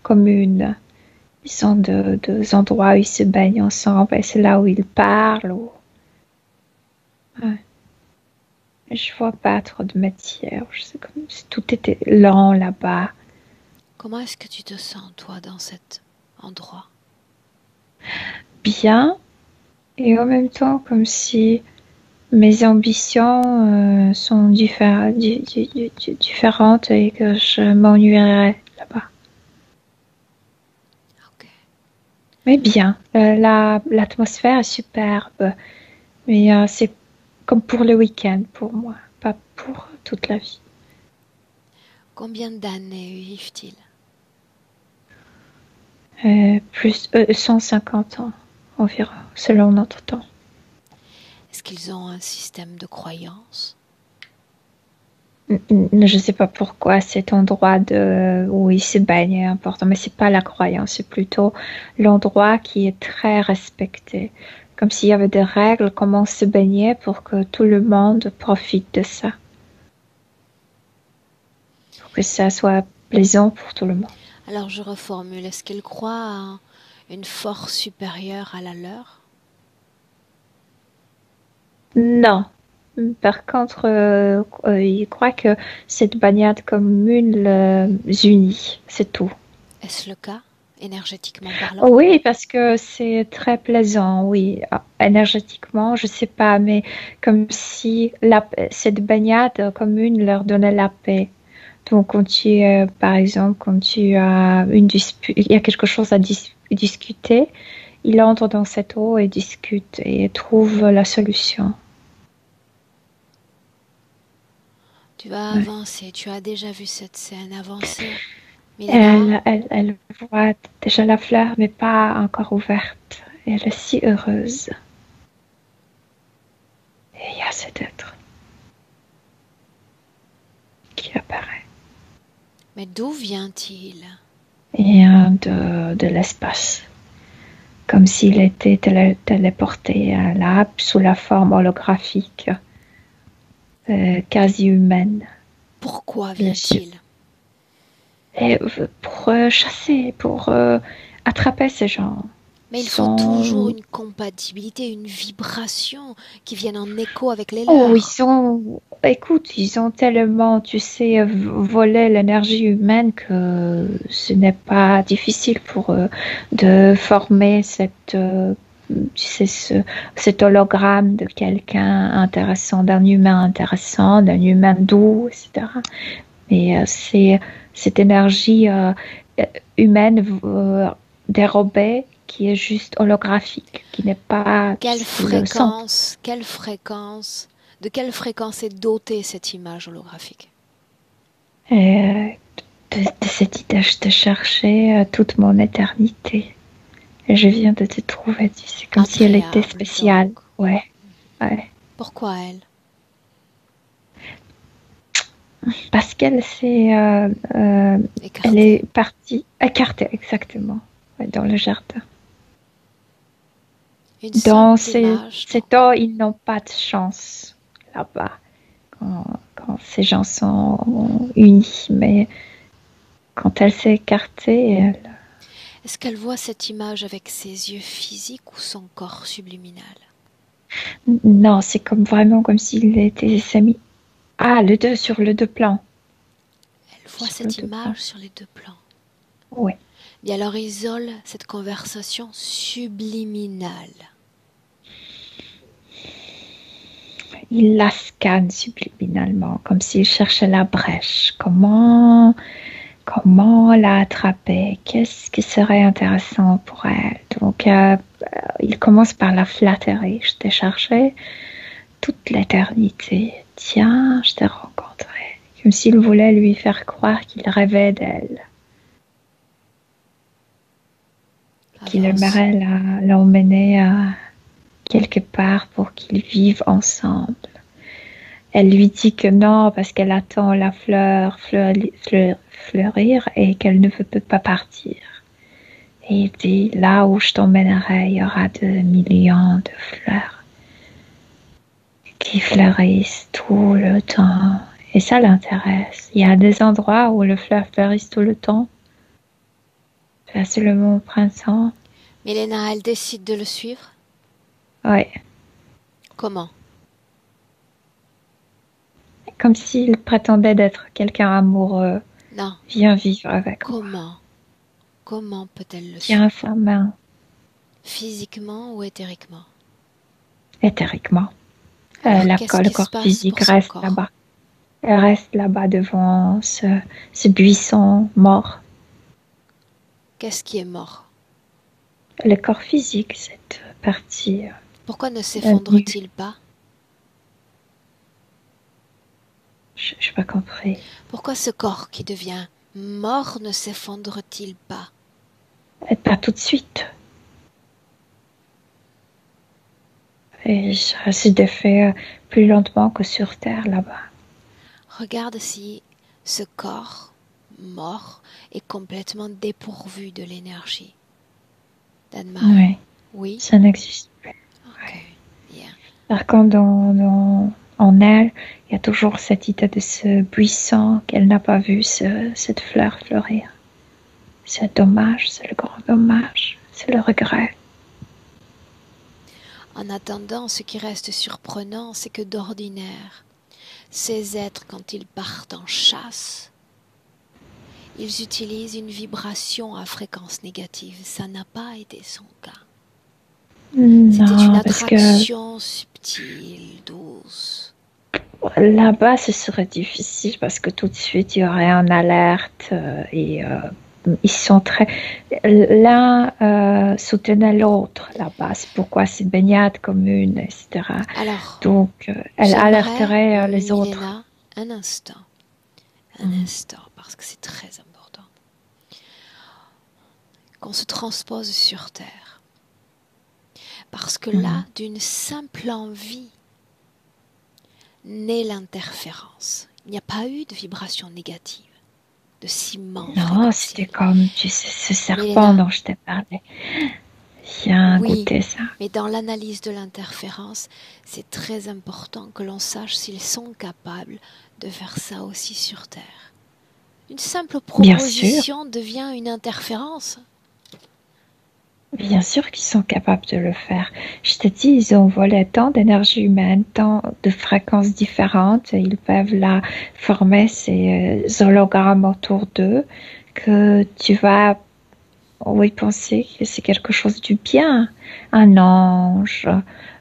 commune. Ils sont deux endroits où ils se baignent ensemble et c'est là où ils parlent. Ouais. Je vois pas trop de matière. Je sais comme si tout était lent là-bas. Comment est-ce que tu te sens, toi, dans cet endroit? Bien. Et en même temps, comme si mes ambitions sont différentes et que je m'ennuierais là-bas. Okay. Mais bien, l'atmosphère est superbe, mais c'est comme pour le week-end pour moi, pas pour toute la vie. Combien d'années vivent-ils? Plus 150 ans environ, selon notre temps. Est-ce qu'ils ont un système de croyance? Je ne sais pas pourquoi cet endroit où ils se baignent est important, mais c'est pas la croyance, c'est plutôt l'endroit qui est très respecté. Comme s'il y avait des règles, comment se baigner pour que tout le monde profite de ça. Pour que ça soit plaisant pour tout le monde. Alors je reformule, est-ce qu'ils croient à une force supérieure à la leur? Non. Par contre, ils croient que cette baignade commune les unit, c'est tout. Est-ce le cas, énergétiquement parlant? Oui, parce que c'est très plaisant, oui. Énergétiquement, je sais pas, mais comme si cette baignade commune leur donnait la paix. Donc, par exemple, quand tu as une dispute, il y a quelque chose à discuter, ils entrent dans cette eau et discutent et trouvent la solution. Tu vas avancer, tu as déjà vu cette scène avancer. Elle voit déjà la fleur, mais pas encore ouverte. Et elle est si heureuse. Et il y a cet être qui apparaît. Mais d'où vient-il? Il vient de l'espace. Comme s'il était téléporté là, sous la forme holographique, quasi humaine. Pourquoi vient-il? Et pour chasser, pour attraper ces gens. Mais il faut toujours une compatibilité, une vibration qui vienne en écho avec les leurs. Oh, ils ont tellement, tu sais, volé l'énergie humaine que ce n'est pas difficile pour eux de former cet hologramme de quelqu'un intéressant, d'un humain intéressant, d'un humain doux, etc. Mais c'est cette énergie humaine dérobée qui est juste holographique, qui n'est pas... De quelle fréquence est dotée cette image holographique? De cette idée de chercher toute mon éternité. Et je viens de te trouver, tu sais, comme si elle était spéciale. Donc. Ouais. Ouais. Pourquoi elle? Parce qu'elle s'est, elle Écartée. est partie, écartée exactement, ouais, dans le jardin. Une Dans simple ces, image, ces donc. temps, ils n'ont pas de chance là-bas quand ces gens sont unis. Mais quand elle s'est écartée, Est-ce qu'elle voit cette image avec ses yeux physiques ou son corps subliminal? non, c'est comme vraiment comme s'il était semi. Ah, le deux sur le deux plan. Elle voit Sur le cette deux plan. image sur les deux plans. Oui. Et alors isole cette conversation subliminale. Il la scanne subliminalement, comme s'il cherchait la brèche. Comment la attraper? Qu'est-ce qui serait intéressant pour elle? Donc, il commence par la flatterie. Je t'ai cherché toute l'éternité. Tiens, je t'ai rencontré. Comme s'il voulait lui faire croire qu'il rêvait d'elle, qu'il Avance. aimerait l'emmener à quelque part pour qu'ils vivent ensemble. Elle lui dit que non parce qu'elle attend la fleurir et qu'elle ne peut pas partir. Et il dit, là où je t'emmènerai, il y aura 2 millions de fleurs qui fleurissent tout le temps. Et ça l'intéresse. Il y a des endroits où les fleurs fleurissent tout le temps. C'est seulement au printemps. Milena, elle décide de le suivre. Oui, Comment? comme s'il prétendait d'être quelqu'un amoureux. Non. Viens vivre avec moi. Comment peut-elle le Tiens suivre? sa main, Physiquement ou éthériquement? éthériquement. Alors qu'est-ce Le qui se corps passe physique pour son reste corps? là-bas. Elle reste là-bas devant ce buisson mort. Qu'est-ce qui est mort? Le corps physique, cette partie Pourquoi ne nue. s'effondre-t-il pas? Je n'ai pas compris. Pourquoi ce corps qui devient mort ne s'effondre-t-il pas? Pas tout de suite. Et ça se défait plus lentement que sur Terre là-bas. Regarde si ce corps mort est complètement dépourvu de l'énergie. d'Anne-Marie. Oui, Oui? ça n'existe plus. Ok. Bien. Par contre, en elle, il y a toujours cette idée de ce buisson qu'elle n'a pas vu, cette fleur fleurir. C'est dommage, c'est le grand dommage, c'est le regret. En attendant, ce qui reste surprenant, c'est que d'ordinaire, ces êtres, quand ils partent en chasse, ils utilisent une vibration à fréquence négative. Ça n'a pas été son cas. C'était une Non, parce que attraction subtile, douce. là-bas, ce serait difficile parce que tout de suite, il y aurait une alerte et ils sont très. L'un soutenait l'autre là-bas. C'est pourquoi c'est baignade commune, etc. Alors, Donc, elle alerterait les autres. Milena, un instant, parce que c'est très important, qu'on se transpose sur Terre. Parce que là, d'une simple envie, naît l'interférence. Il n'y a pas eu de vibration négative, de ciment Non, fréquentiel. c'était comme, tu sais, ce serpent Milena, dont je t'ai parlé. Viens oui, goûter ça. mais dans l'analyse de l'interférence, c'est très important que l'on sache s'ils sont capables de faire ça aussi sur Terre. Une simple proposition devient une interférence. Bien sûr qu'ils sont capables de le faire. Je te dis, ils ont volé tant d'énergie humaine, tant de fréquences différentes. Ils peuvent là former ces hologrammes autour d'eux que tu vas, oui, penser que c'est quelque chose du bien. Un ange,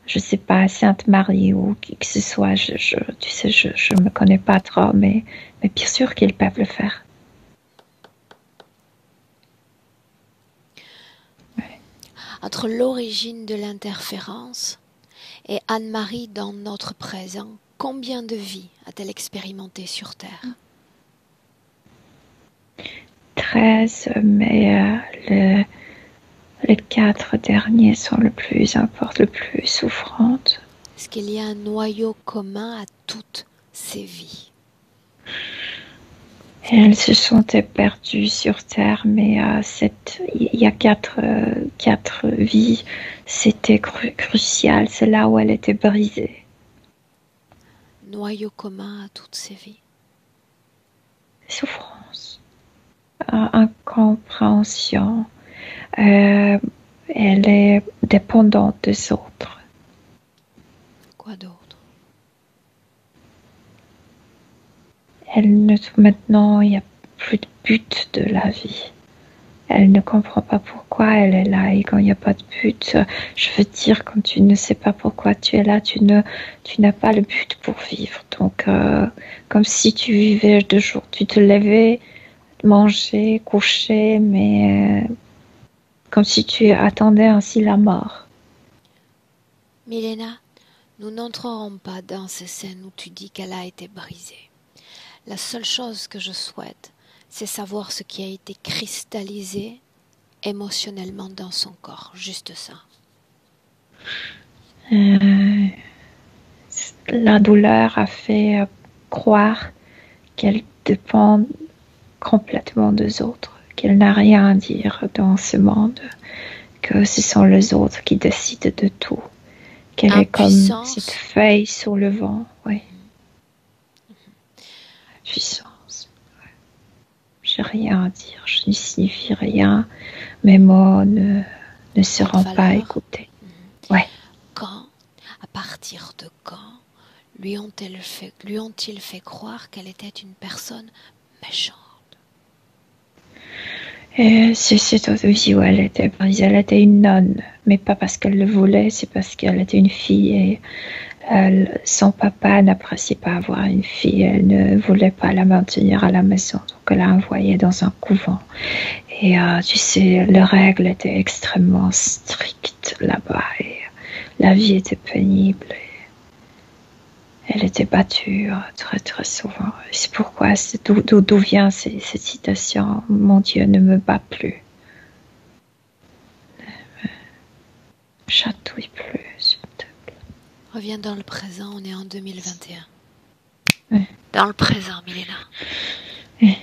je sais pas, Sainte Marie ou qui que ce soit. Tu sais, je me connais pas trop, mais bien sûr qu'ils peuvent le faire. Entre l'origine de l'interférence et Anne-Marie dans notre présent, combien de vies a-t-elle expérimenté sur Terre? 13, mais les 4 derniers sont le plus souffrantes. Est-ce qu'il y a un noyau commun à toutes ces vies? Elles se sont perdues sur Terre, mais il y a quatre vies. C'était crucial, c'est là où elle était brisée. Noyau commun à toutes ces vies. Souffrance, incompréhension. Elle est dépendante des autres. Quoi d'autre? Maintenant, il n'y a plus de but de la vie. Elle ne comprend pas pourquoi elle est là. Et quand il n'y a pas de but, je veux dire, quand tu ne sais pas pourquoi tu es là, tu n'as pas le but pour vivre. Donc, comme si tu vivais de jour. Tu te levais, mangeais, couchais, mais comme si tu attendais ainsi la mort. Milena, nous n'entrerons pas dans ces scènes où tu dis qu'elle a été brisée. La seule chose que je souhaite, c'est savoir ce qui a été cristallisé émotionnellement dans son corps, juste ça. La douleur a fait croire qu'elle dépend complètement des autres, qu'elle n'a rien à dire dans ce monde, que ce sont les autres qui décident de tout, qu'elle est comme cette feuille sur le vent. Oui. Puissance. J'ai rien à dire, je ne signifie rien, mes mots ne seront pas écoutés. Ouais. Quand, à partir de quand, lui ont-ils fait croire qu'elle était une personne méchante? C'est cette autre vie où elle était brisée. Elle était une nonne, mais pas parce qu'elle le voulait, c'est parce qu'elle était une fille et son papa n'appréciait pas avoir une fille. Elle ne voulait pas la maintenir à la maison, donc elle l'a envoyée dans un couvent. Et tu sais, les règles étaient extrêmement strictes là-bas et la vie était pénible. Elle était battue très très souvent. C'est pourquoi, d'où vient cette citation « Mon Dieu ne me bat plus ». Ne me chatouille plus, s'il te plaît. Reviens dans le présent, on est en 2021. Oui. Dans le présent, Milena. Oui.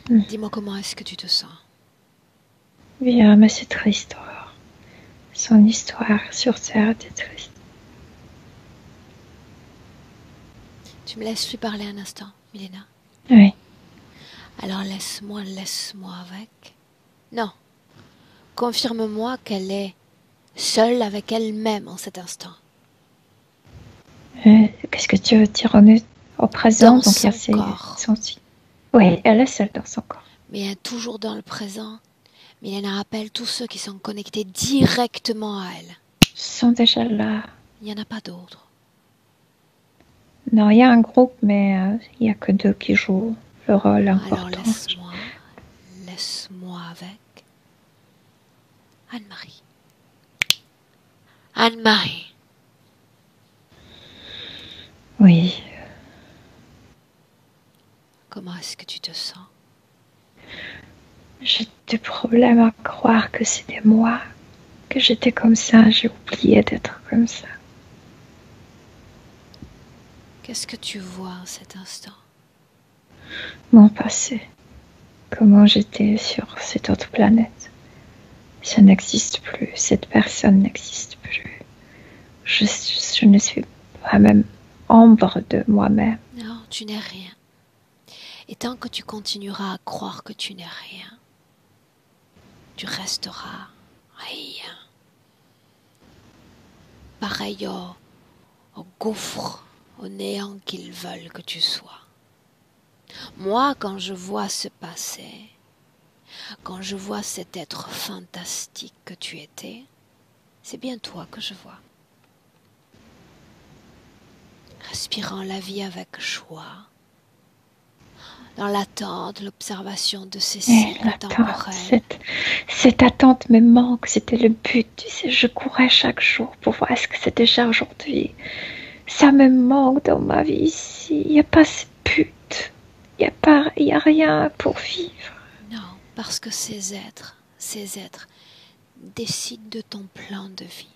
Dis-moi comment est-ce que tu te sens? Bien, mais c'est triste. Son histoire sur Terre était triste. Tu me laisses lui parler un instant, Milena? Oui. Alors laisse-moi avec. Non. Confirme-moi qu'elle est seule avec elle-même en cet instant. Qu'est-ce que tu veux dire au présent? Dans son corps. Oui, elle est seule dans son corps. Mais elle est toujours dans le présent. Milena rappelle tous ceux qui sont connectés directement à elle. Ils sont déjà là. Il n'y en a pas d'autres. Non, il y a un groupe, mais il n'y a que 2 qui jouent le rôle important. Alors laisse-moi avec Anne-Marie. Anne-Marie. Oui. Comment est-ce que tu te sens? J'ai des problèmes à croire que c'était moi, que j'étais comme ça. J'ai oublié d'être comme ça. Qu'est-ce que tu vois en cet instant? Mon passé. Comment j'étais sur cette autre planète. Ça n'existe plus. Cette personne n'existe plus. Je ne suis pas même ombre de moi-même. Non, tu n'es rien. Et tant que tu continueras à croire que tu n'es rien, tu resteras rien. Pareil au gouffre, au néant qu'ils veulent que tu sois. Moi, quand je vois ce passé, quand je vois cet être fantastique que tu étais, c'est bien toi que je vois. Respirant la vie avec joie, dans l'attente, l'observation de ces cycles temporels. Cette attente me manque, c'était le but. Tu sais, je courais chaque jour pour voir est-ce que c'est déjà aujourd'hui. Ça me manque dans ma vie ici. Il n'y a pas ce but. Il n'y a rien pour vivre. Non, parce que ces êtres décident de ton plan de vie.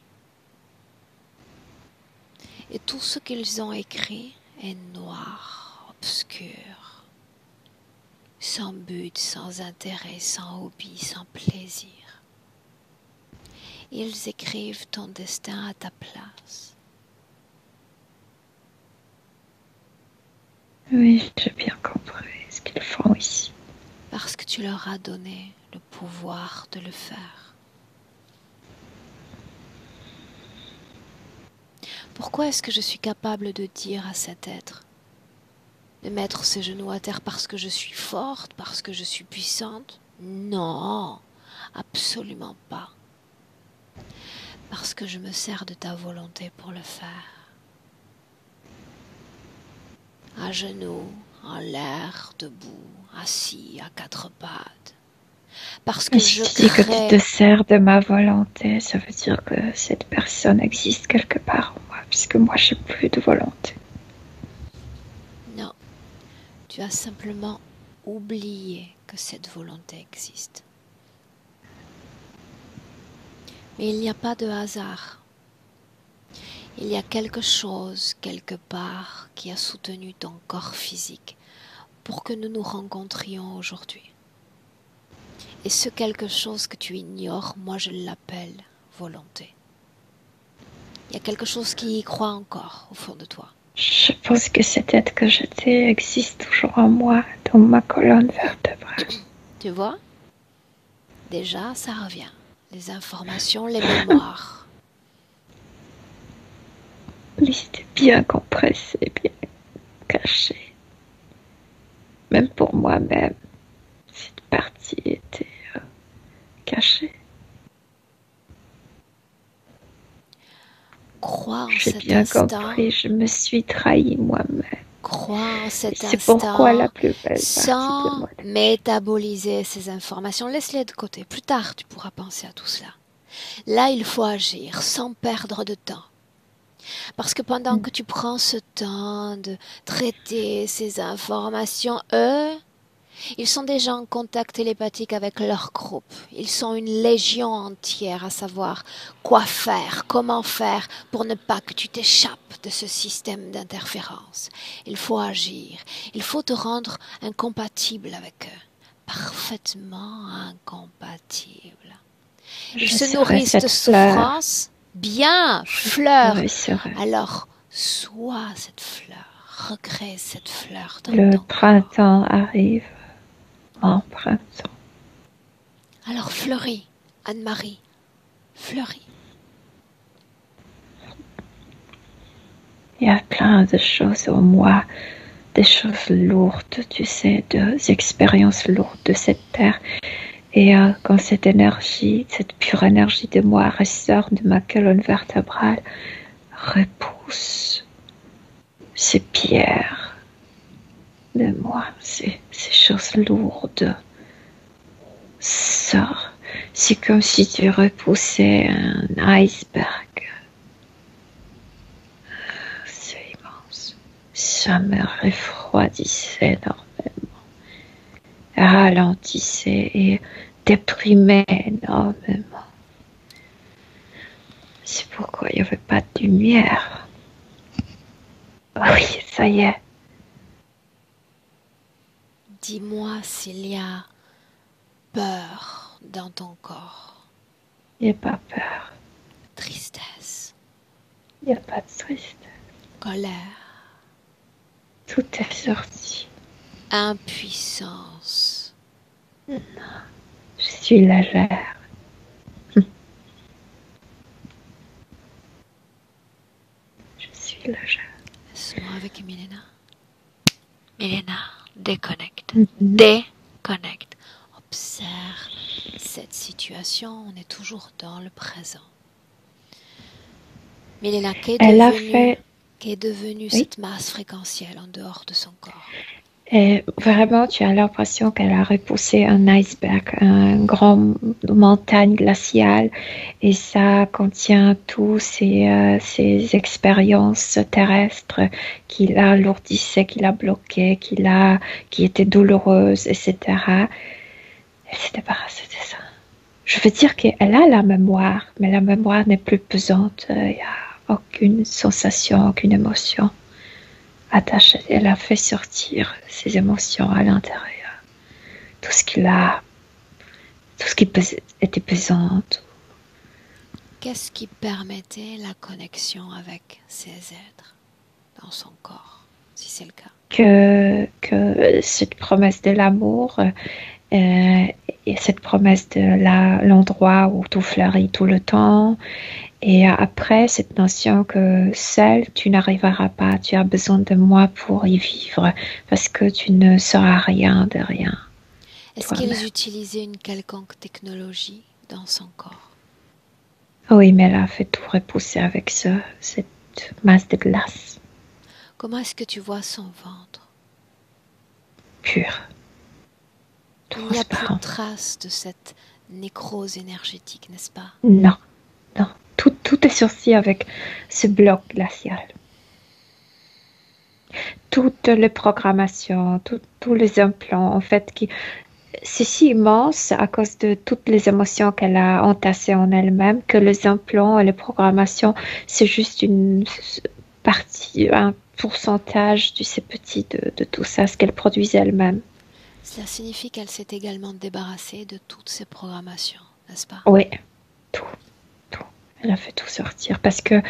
Et tout ce qu'ils ont écrit est noir, obscur, sans but, sans intérêt, sans hobby, sans plaisir. Ils écrivent ton destin à ta place. Oui, j'ai bien compris ce qu'ils font ici. Parce que tu leur as donné le pouvoir de le faire. Pourquoi est-ce que je suis capable de dire à cet être de mettre ses genoux à terre parce que je suis forte, parce que je suis puissante? Non, absolument pas. Parce que je me sers de ta volonté pour le faire. À genoux, en l'air, debout, assis, à quatre pattes. Parce que Si je tu dis que tu crée... te sers de ma volonté, ça veut dire que cette personne existe quelque part en moi, puisque moi, j'ai plus de volonté. Non, tu as simplement oublié que cette volonté existe. Mais il n'y a pas de hasard. Il y a quelque chose, quelque part, qui a soutenu ton corps physique pour que nous nous rencontrions aujourd'hui. Et ce quelque chose que tu ignores, moi je l'appelle volonté. Il y a quelque chose qui y croit encore au fond de toi. Je pense que cet être que j'étais existe toujours en moi, dans ma colonne vertébrale. Tu vois? Déjà, ça revient. Les informations, les mémoires. Il était bien compressé, bien caché. Même pour moi-même, cette partie était cachée. Crois en J'ai cet bien instant. compris, je me suis trahi moi-même. Crois en cet C'est instant. pourquoi la plus belle partie de Sans moi. métaboliser ces informations. Laisse-les de côté. Plus tard, tu pourras penser à tout cela. Là, il faut agir sans perdre de temps. Parce que pendant que tu prends ce temps de traiter ces informations, eux, ils sont déjà en contact télépathique avec leur groupe. Ils sont une légion entière à savoir quoi faire, comment faire pour ne pas que tu t'échappes de ce système d'interférence. Il faut agir. Il faut te rendre incompatible avec eux. Parfaitement incompatible. Ils se nourrissent de souffrance. Bien, fleur. Alors, sois cette fleur. Recrée cette fleur dans le ton printemps corps. Arrive. En printemps. Alors fleuris, Anne-Marie, fleuris. Il y a plein de choses en moi, des choses lourdes, tu sais, des expériences lourdes de cette terre. Et quand cette énergie, cette pure énergie de moi ressort de ma colonne vertébrale, repousse ces pierres de moi, ces choses lourdes, sort. C'est comme si tu repoussais un iceberg. C'est immense. Ça me refroidissait énormément, ralentissait et déprimait énormément. C'est pourquoi il n'y avait pas de lumière. Oui, ça y est. Dis-moi s'il y a peur dans ton corps. Il n'y a pas peur. Tristesse. Il n'y a pas de tristesse. Colère. Tout est sorti. Impuissance. Non, je suis légère. Je suis légère. Laisse-moi avec Milena. Milena, déconnecte. Déconnecte. Observe cette situation. On est toujours dans le présent. Milena, qu'est devenue oui. cette masse fréquentielle en dehors de son corps? Et vraiment, tu as l'impression qu'elle a repoussé un iceberg, une grande montagne glaciale, et ça contient tous ces expériences terrestres qui l'alourdissaient, qui l'a bloqué, qui étaient douloureuses, etc. Elle s'est débarrassée de ça. Je veux dire qu'elle a la mémoire, mais la mémoire n'est plus pesante. Il y a aucune sensation, aucune émotion attachée. Elle a fait sortir ses émotions à l'intérieur. Tout ce qui était pesant. Qu'est-ce qui permettait la connexion avec ces êtres dans son corps, si c'est le cas? Que cette promesse de l'amour et cette promesse de l'endroit où tout fleurit tout le temps. Et après, cette notion que seul, tu n'arriveras pas, tu as besoin de moi pour y vivre, parce que tu ne sauras rien de rien. Est-ce qu'ils utilisaient une quelconque technologie dans son corps? Oui, mais elle a fait tout repousser avec cette masse de glace. Comment est-ce que tu vois son ventre? Pur. Il n'y a plus de trace de cette nécrose énergétique, n'est-ce pas? Non, non. Tout est sorti avec ce bloc glacial. Toutes les programmations, tous les implants, en fait, c'est si immense à cause de toutes les émotions qu'elle a entassées en elle-même que les implants et les programmations, c'est juste une partie, un pourcentage, tu sais, petit de tout ça, ce qu'elle produisait elle-même. Cela signifie qu'elle s'est également débarrassée de toutes ces programmations, n'est-ce pas? Oui, tout. Elle a fait tout sortir parce que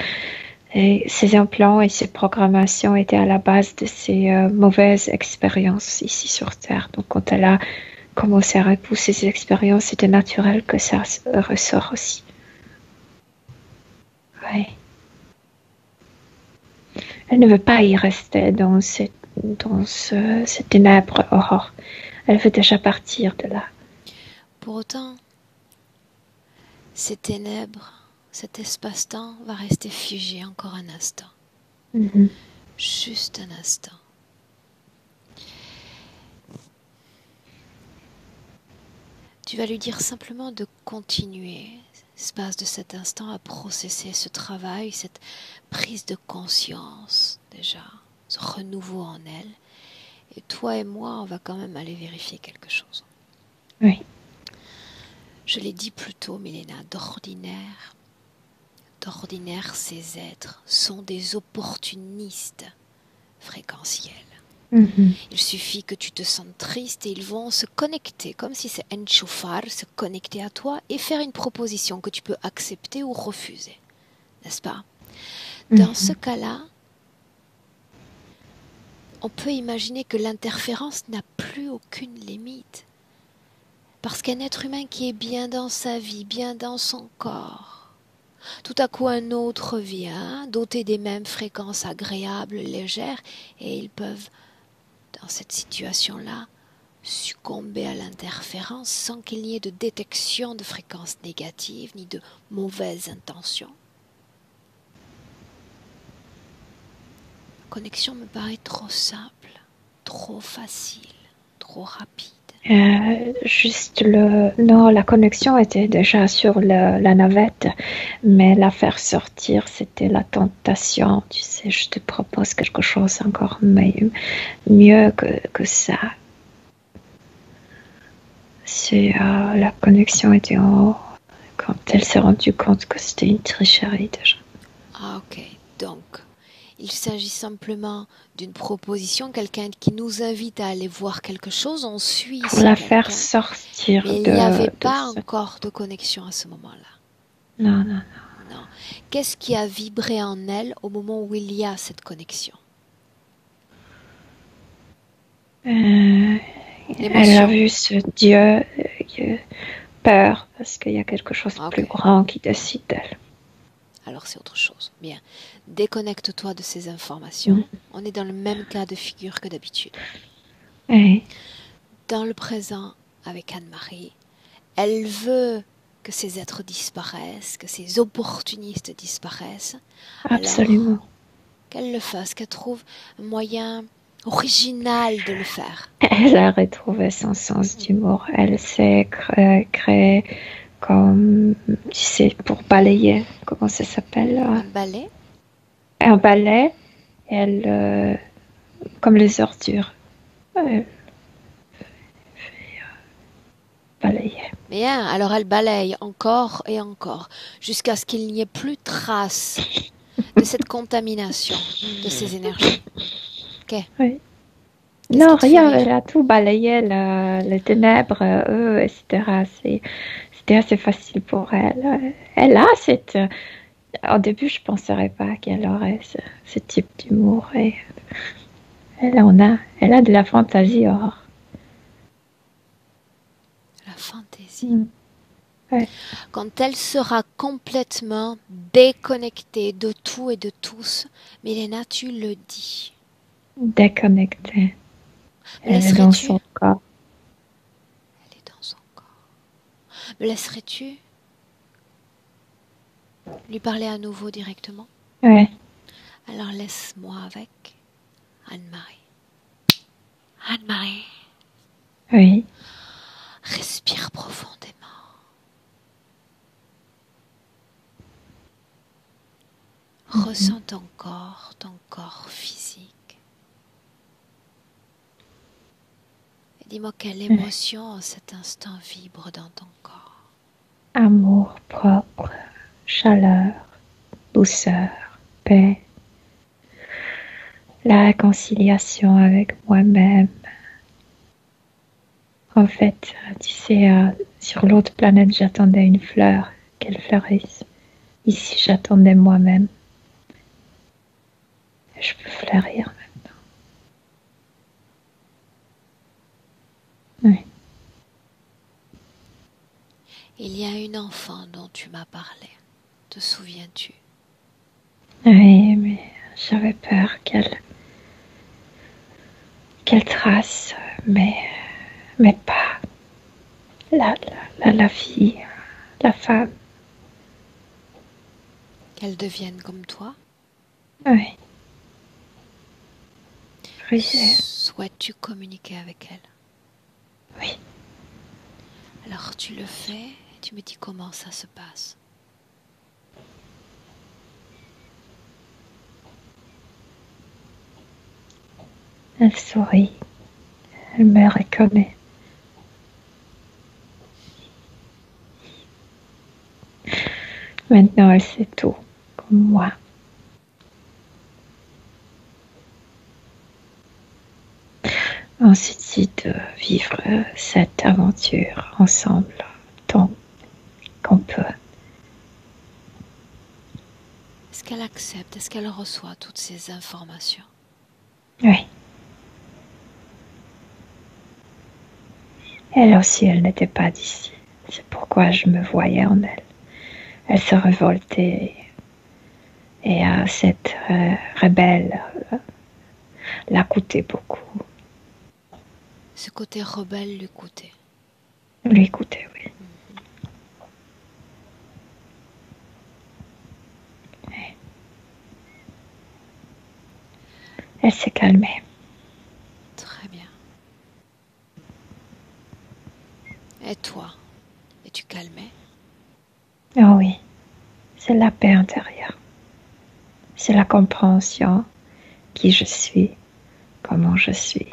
ces implants et ces programmations étaient à la base de ses mauvaises expériences ici sur Terre. Donc quand elle a commencé à repousser ces expériences, c'était naturel que ça ressort aussi. Oui. Elle ne veut pas y rester dans ces ténèbres, Aurore. Elle veut déjà partir de là. Pour autant, ces ténèbres, cet espace-temps va rester figé encore un instant. Mm-hmm. Juste un instant. Tu vas lui dire simplement de continuer, l'espace de cet instant, à processer ce travail, cette prise de conscience déjà, ce renouveau en elle. Et toi et moi, on va quand même aller vérifier quelque chose. Oui. Je l'ai dit plus tôt, Milena, d'ordinaire, ces êtres sont des opportunistes fréquentiels. Mm-hmm. Il suffit que tu te sentes triste et ils vont se connecter, comme si c'est enchufar, se connecter à toi et faire une proposition que tu peux accepter ou refuser. N'est-ce pas? Dans ce cas-là, on peut imaginer que l'interférence n'a plus aucune limite. Parce qu'un être humain qui est bien dans sa vie, bien dans son corps, tout à coup un autre vient, doté des mêmes fréquences agréables, légères, et ils peuvent, dans cette situation-là, succomber à l'interférence sans qu'il n'y ait de détection de fréquences négatives ni de mauvaises intentions. La connexion me paraît trop simple, trop facile, trop rapide. Non, la connexion était déjà sur la navette, mais la faire sortir, c'était la tentation. Tu sais, je te propose quelque chose encore mieux que ça. La connexion était en haut quand elle s'est rendue compte que c'était une tricherie déjà. Ah, ok. Donc, il s'agit simplement d'une proposition, quelqu'un qui nous invite à aller voir quelque chose, on suit pour la faire sortir. Mais il n'y avait pas encore de connexion à ce moment-là. Non. Qu'est-ce qui a vibré en elle au moment où il y a cette connexion? Elle a vu ce Dieu peur parce qu'il y a quelque chose de plus grand qui décide d'elle. Alors c'est autre chose. Bien, déconnecte-toi de ces informations. On est dans le même cas de figure que d'habitude. Oui. Dans le présent, avec Anne-Marie, elle veut que ces êtres disparaissent, que ces opportunistes disparaissent. Absolument. Alors, qu'elle le fasse, qu'elle trouve un moyen original de le faire. Elle a retrouvé son sens d'humour. Elle s'est créée comme, tu sais, pour balayer. Comment ça s'appelle? Un balai? Un balai. Comme les ordures. Balayer. Bien, alors elle balaye encore et encore, jusqu'à ce qu'il n'y ait plus trace de cette contamination, de ces énergies. Ok. Oui. Qu'est-ce Non, qui te fait rien, rire? elle a tout balayé, les ténèbres, eux, etc. C'était assez facile pour elle. Elle a cette... Au début, je ne penserais pas qu'elle aurait ce type d'humour. Et elle en a. Elle a de la fantaisie hors. La fantaisie. Ouais. Quand elle sera complètement déconnectée de tout et de tous, Milena, tu le dis. Déconnectée. Me Elle est dans laisserais-tu? son corps. Elle est dans son corps. Me laisserais-tu lui parler à nouveau directement? Ouais. Alors laisse-moi avec Anne-Marie. Anne-Marie, Oui. respire profondément. Ressens ton corps physique. Et dis-moi quelle émotion en cet instant vibre dans ton corps. Amour propre, chaleur, douceur, paix, la réconciliation avec moi-même. En fait, tu sais, sur l'autre planète, j'attendais une fleur, qu'elle fleurisse. Ici, j'attendais moi-même. Je peux fleurir maintenant. Oui. Il y a une enfant dont tu m'as parlé. Te souviens-tu? Oui, mais j'avais peur qu'elle trace, mais pas la fille, la femme. Qu'elle devienne comme toi? Oui. Brisée. Souhaites-tu communiquer avec elle? Oui. Alors tu le fais et tu me dis comment ça se passe. Elle sourit. Elle me reconnaît. Maintenant, elle sait tout, comme moi. On se dit de vivre cette aventure ensemble tant qu'on peut. Est-ce qu'elle accepte? Est-ce qu'elle reçoit toutes ces informations? Oui. Elle aussi, elle n'était pas d'ici. C'est pourquoi je me voyais en elle. Elle se révoltait et cette rebelle l'a coûté beaucoup. Ce côté rebelle lui coûtait. Lui coûtait, oui. Et elle s'est calmée. Très bien. Et toi? Es-tu calmé? Oh oui, c'est la paix intérieure. C'est la compréhension qui je suis, comment je suis,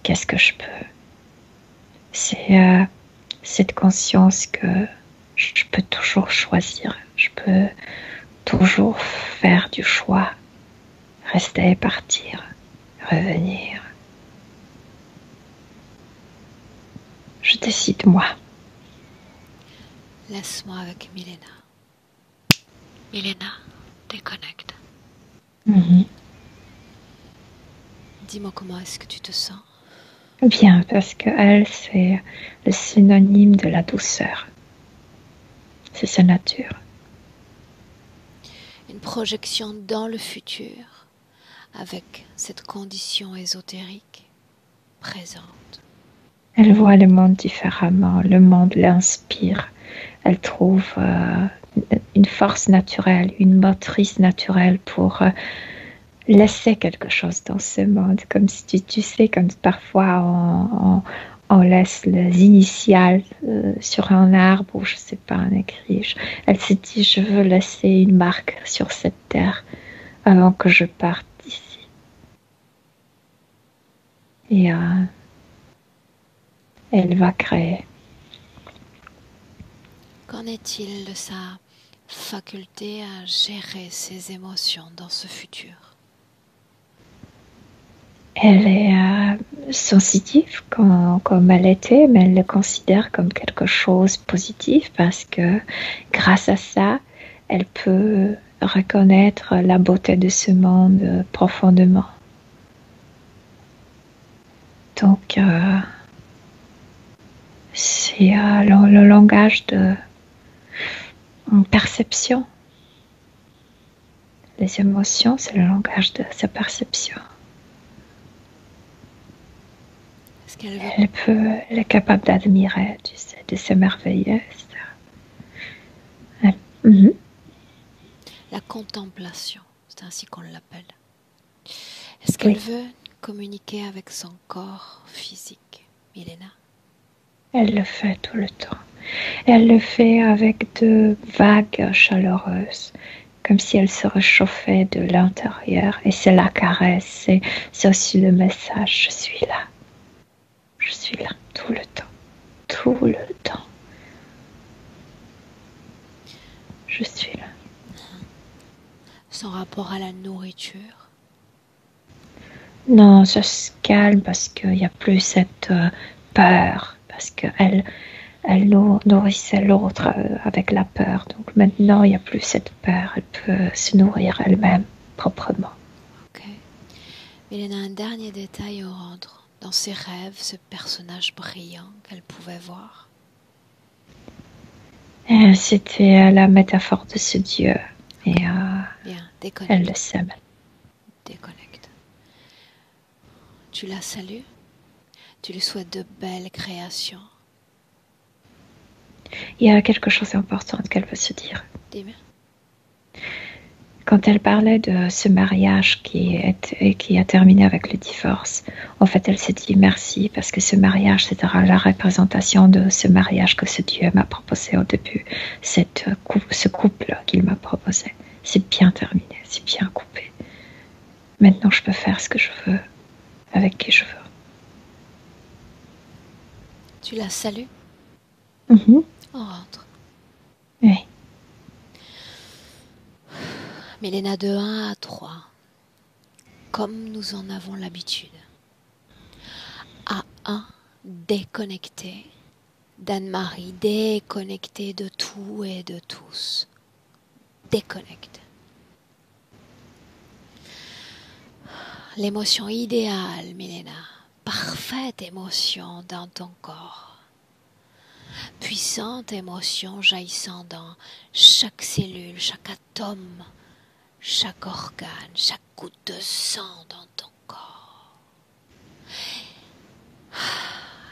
qu'est-ce que je peux. C'est cette conscience que je peux toujours choisir, je peux toujours faire du choix, rester, partir, revenir. Je décide moi. Laisse-moi avec Milena. Milena, déconnecte. Dis-moi comment est-ce que tu te sens? Bien, parce que elle, c'est le synonyme de la douceur. C'est sa nature. Une projection dans le futur avec cette condition ésotérique présente. Elle voit le monde différemment, le monde l'inspire. Elle trouve une force naturelle, une motrice naturelle pour laisser quelque chose dans ce monde. Comme si tu sais, comme parfois on laisse les initiales sur un arbre ou je sais pas, un écrit. Elle se dit, je veux laisser une marque sur cette terre avant que je parte d'ici. Et elle va créer. Qu'en est-il de sa faculté à gérer ses émotions dans ce futur? Elle est sensitive comme elle était, mais elle le considère comme quelque chose de positif parce que grâce à ça, elle peut reconnaître la beauté de ce monde profondément. Donc, c'est le langage de perception. Les émotions, c'est le langage de sa perception. Est-ce qu'elle veut... Elle est capable d'admirer, tu sais, de s'émerveiller. La contemplation, c'est ainsi qu'on l'appelle. Est-ce qu'elle veut communiquer avec son corps physique, Milena? Elle le fait tout le temps. Elle le fait avec de vagues chaleureuses, comme si elle se réchauffait de l'intérieur. Et c'est la caresse, c'est aussi le message. Je suis là. Je suis là tout le temps. Tout le temps. Je suis là. Son rapport à la nourriture? Non, ça se calme parce qu'il n'y a plus cette peur. Parce qu'elle nourrissait l'autre avec la peur. Donc maintenant, il n'y a plus cette peur. Elle peut se nourrir elle-même proprement. Ok. Milena, un dernier détail au rendre. Dans ses rêves, ce personnage brillant qu'elle pouvait voir? C'était la métaphore de ce Dieu. Et bien, déconnecte. Elle le sait maintenant. Déconnecte. Tu la salues? Tu lui souhaites de belles créations? Il y a quelque chose d'important qu'elle veut se dire. Dis-moi. Quand elle parlait de ce mariage qui a terminé avec le divorce, en fait, elle s'est dit merci parce que ce mariage, c'était la représentation de ce mariage que ce Dieu m'a proposé au début, ce couple qu'il m'a proposé. C'est bien terminé, c'est bien coupé. Maintenant, je peux faire ce que je veux, avec qui je veux. Tu la salues? On rentre. Oui. Milena, de 1 à 3, comme nous en avons l'habitude. À 1, déconnecté d'Anne-Marie, déconnecté de tout et de tous. Déconnecte. L'émotion idéale, Milena, parfaite émotion dans ton corps. Puissante émotion jaillissant dans chaque cellule, chaque atome, chaque organe, chaque goutte de sang dans ton corps.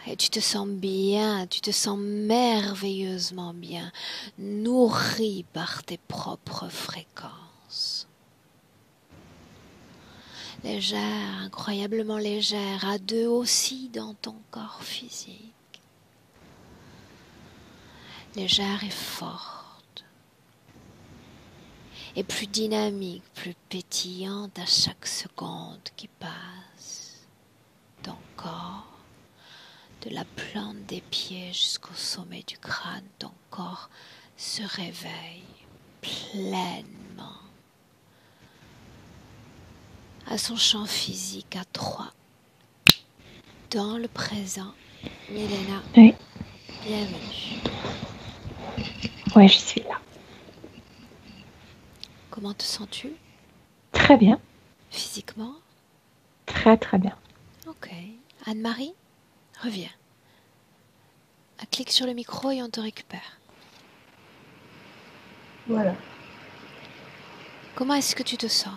Et tu te sens bien, tu te sens merveilleusement bien, nourri par tes propres fréquences. Légère, incroyablement légère, à 2 aussi dans ton corps physique. Légère et forte, et plus dynamique, plus pétillante à chaque seconde qui passe. Ton corps, de la plante des pieds jusqu'au sommet du crâne, ton corps se réveille pleinement à son champ physique à 3. Dans le présent, Milena, Oui. bienvenue. Oui, je suis là. Comment te sens-tu? Très bien. Physiquement? Très, très bien. Ok. Anne-Marie, reviens. Clique sur le micro et on te récupère. Voilà. Comment est-ce que tu te sens?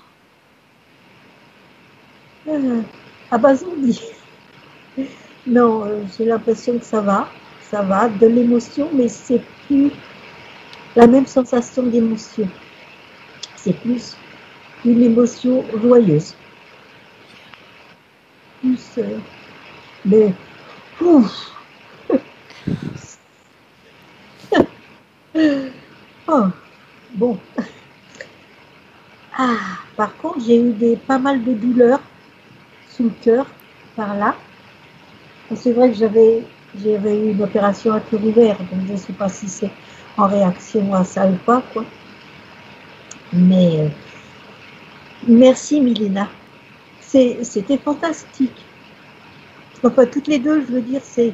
Abasourdi. Non, j'ai l'impression que ça va, de l'émotion, mais c'est plus la même sensation d'émotion. C'est plus une émotion joyeuse. Plus, mais, ouf. Oh, bon. Ah, par contre, j'ai eu pas mal de douleurs sous le cœur, par là. C'est vrai que j'avais eu une opération à cœur ouvert, donc je ne sais pas si c'est en réaction à ça ou pas, quoi. Mais merci Milena. C'était fantastique. Enfin, toutes les deux, je veux dire, c'est...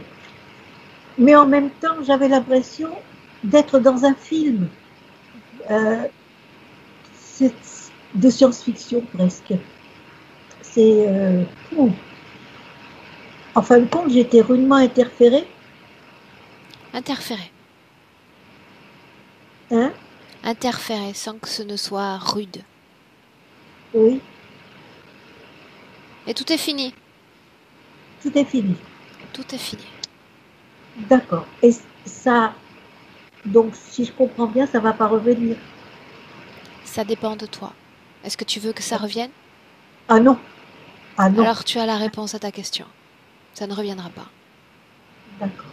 Mais en même temps, j'avais l'impression d'être dans un film de science-fiction presque. C'est... En fin de compte, j'étais rudement interférée. Interférer. Hein? Interférer sans que ce ne soit rude. Oui. Et tout est fini. Tout est fini. Tout est fini. D'accord. Et ça... Donc, si je comprends bien, ça ne va pas revenir. Ça dépend de toi. Est-ce que tu veux que ça revienne? Ah non. Ah non. Alors tu as la réponse à ta question. Ça ne reviendra pas. D'accord.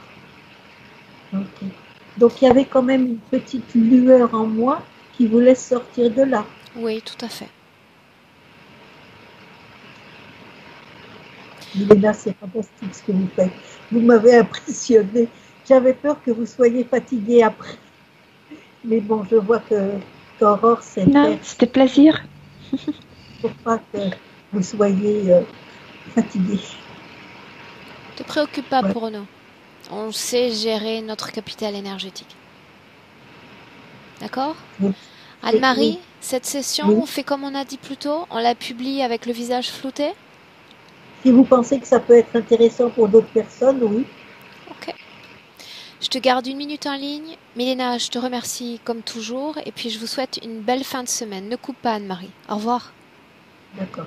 Ok. Donc il y avait quand même une petite lueur en moi qui voulait sortir de là. Oui, tout à fait. Milena, c'est fantastique ce que vous faites. Vous m'avez impressionné. J'avais peur que vous soyez fatiguée après. Mais bon, je vois qu'Aurore, c'est Non, c'était plaisir. pour pas que vous soyez fatiguée. Ne te préoccupe pas Ouais. pour nous. On sait gérer notre capital énergétique. D'accord? Oui. Anne-Marie, Oui. cette session, Oui. on fait comme on a dit plus tôt, on la publie avec le visage flouté? Si vous pensez que ça peut être intéressant pour d'autres personnes, oui. Ok. Je te garde 1 minute en ligne. Milena, je te remercie comme toujours et puis je vous souhaite une belle fin de semaine. Ne coupe pas Anne-Marie. Au revoir. D'accord.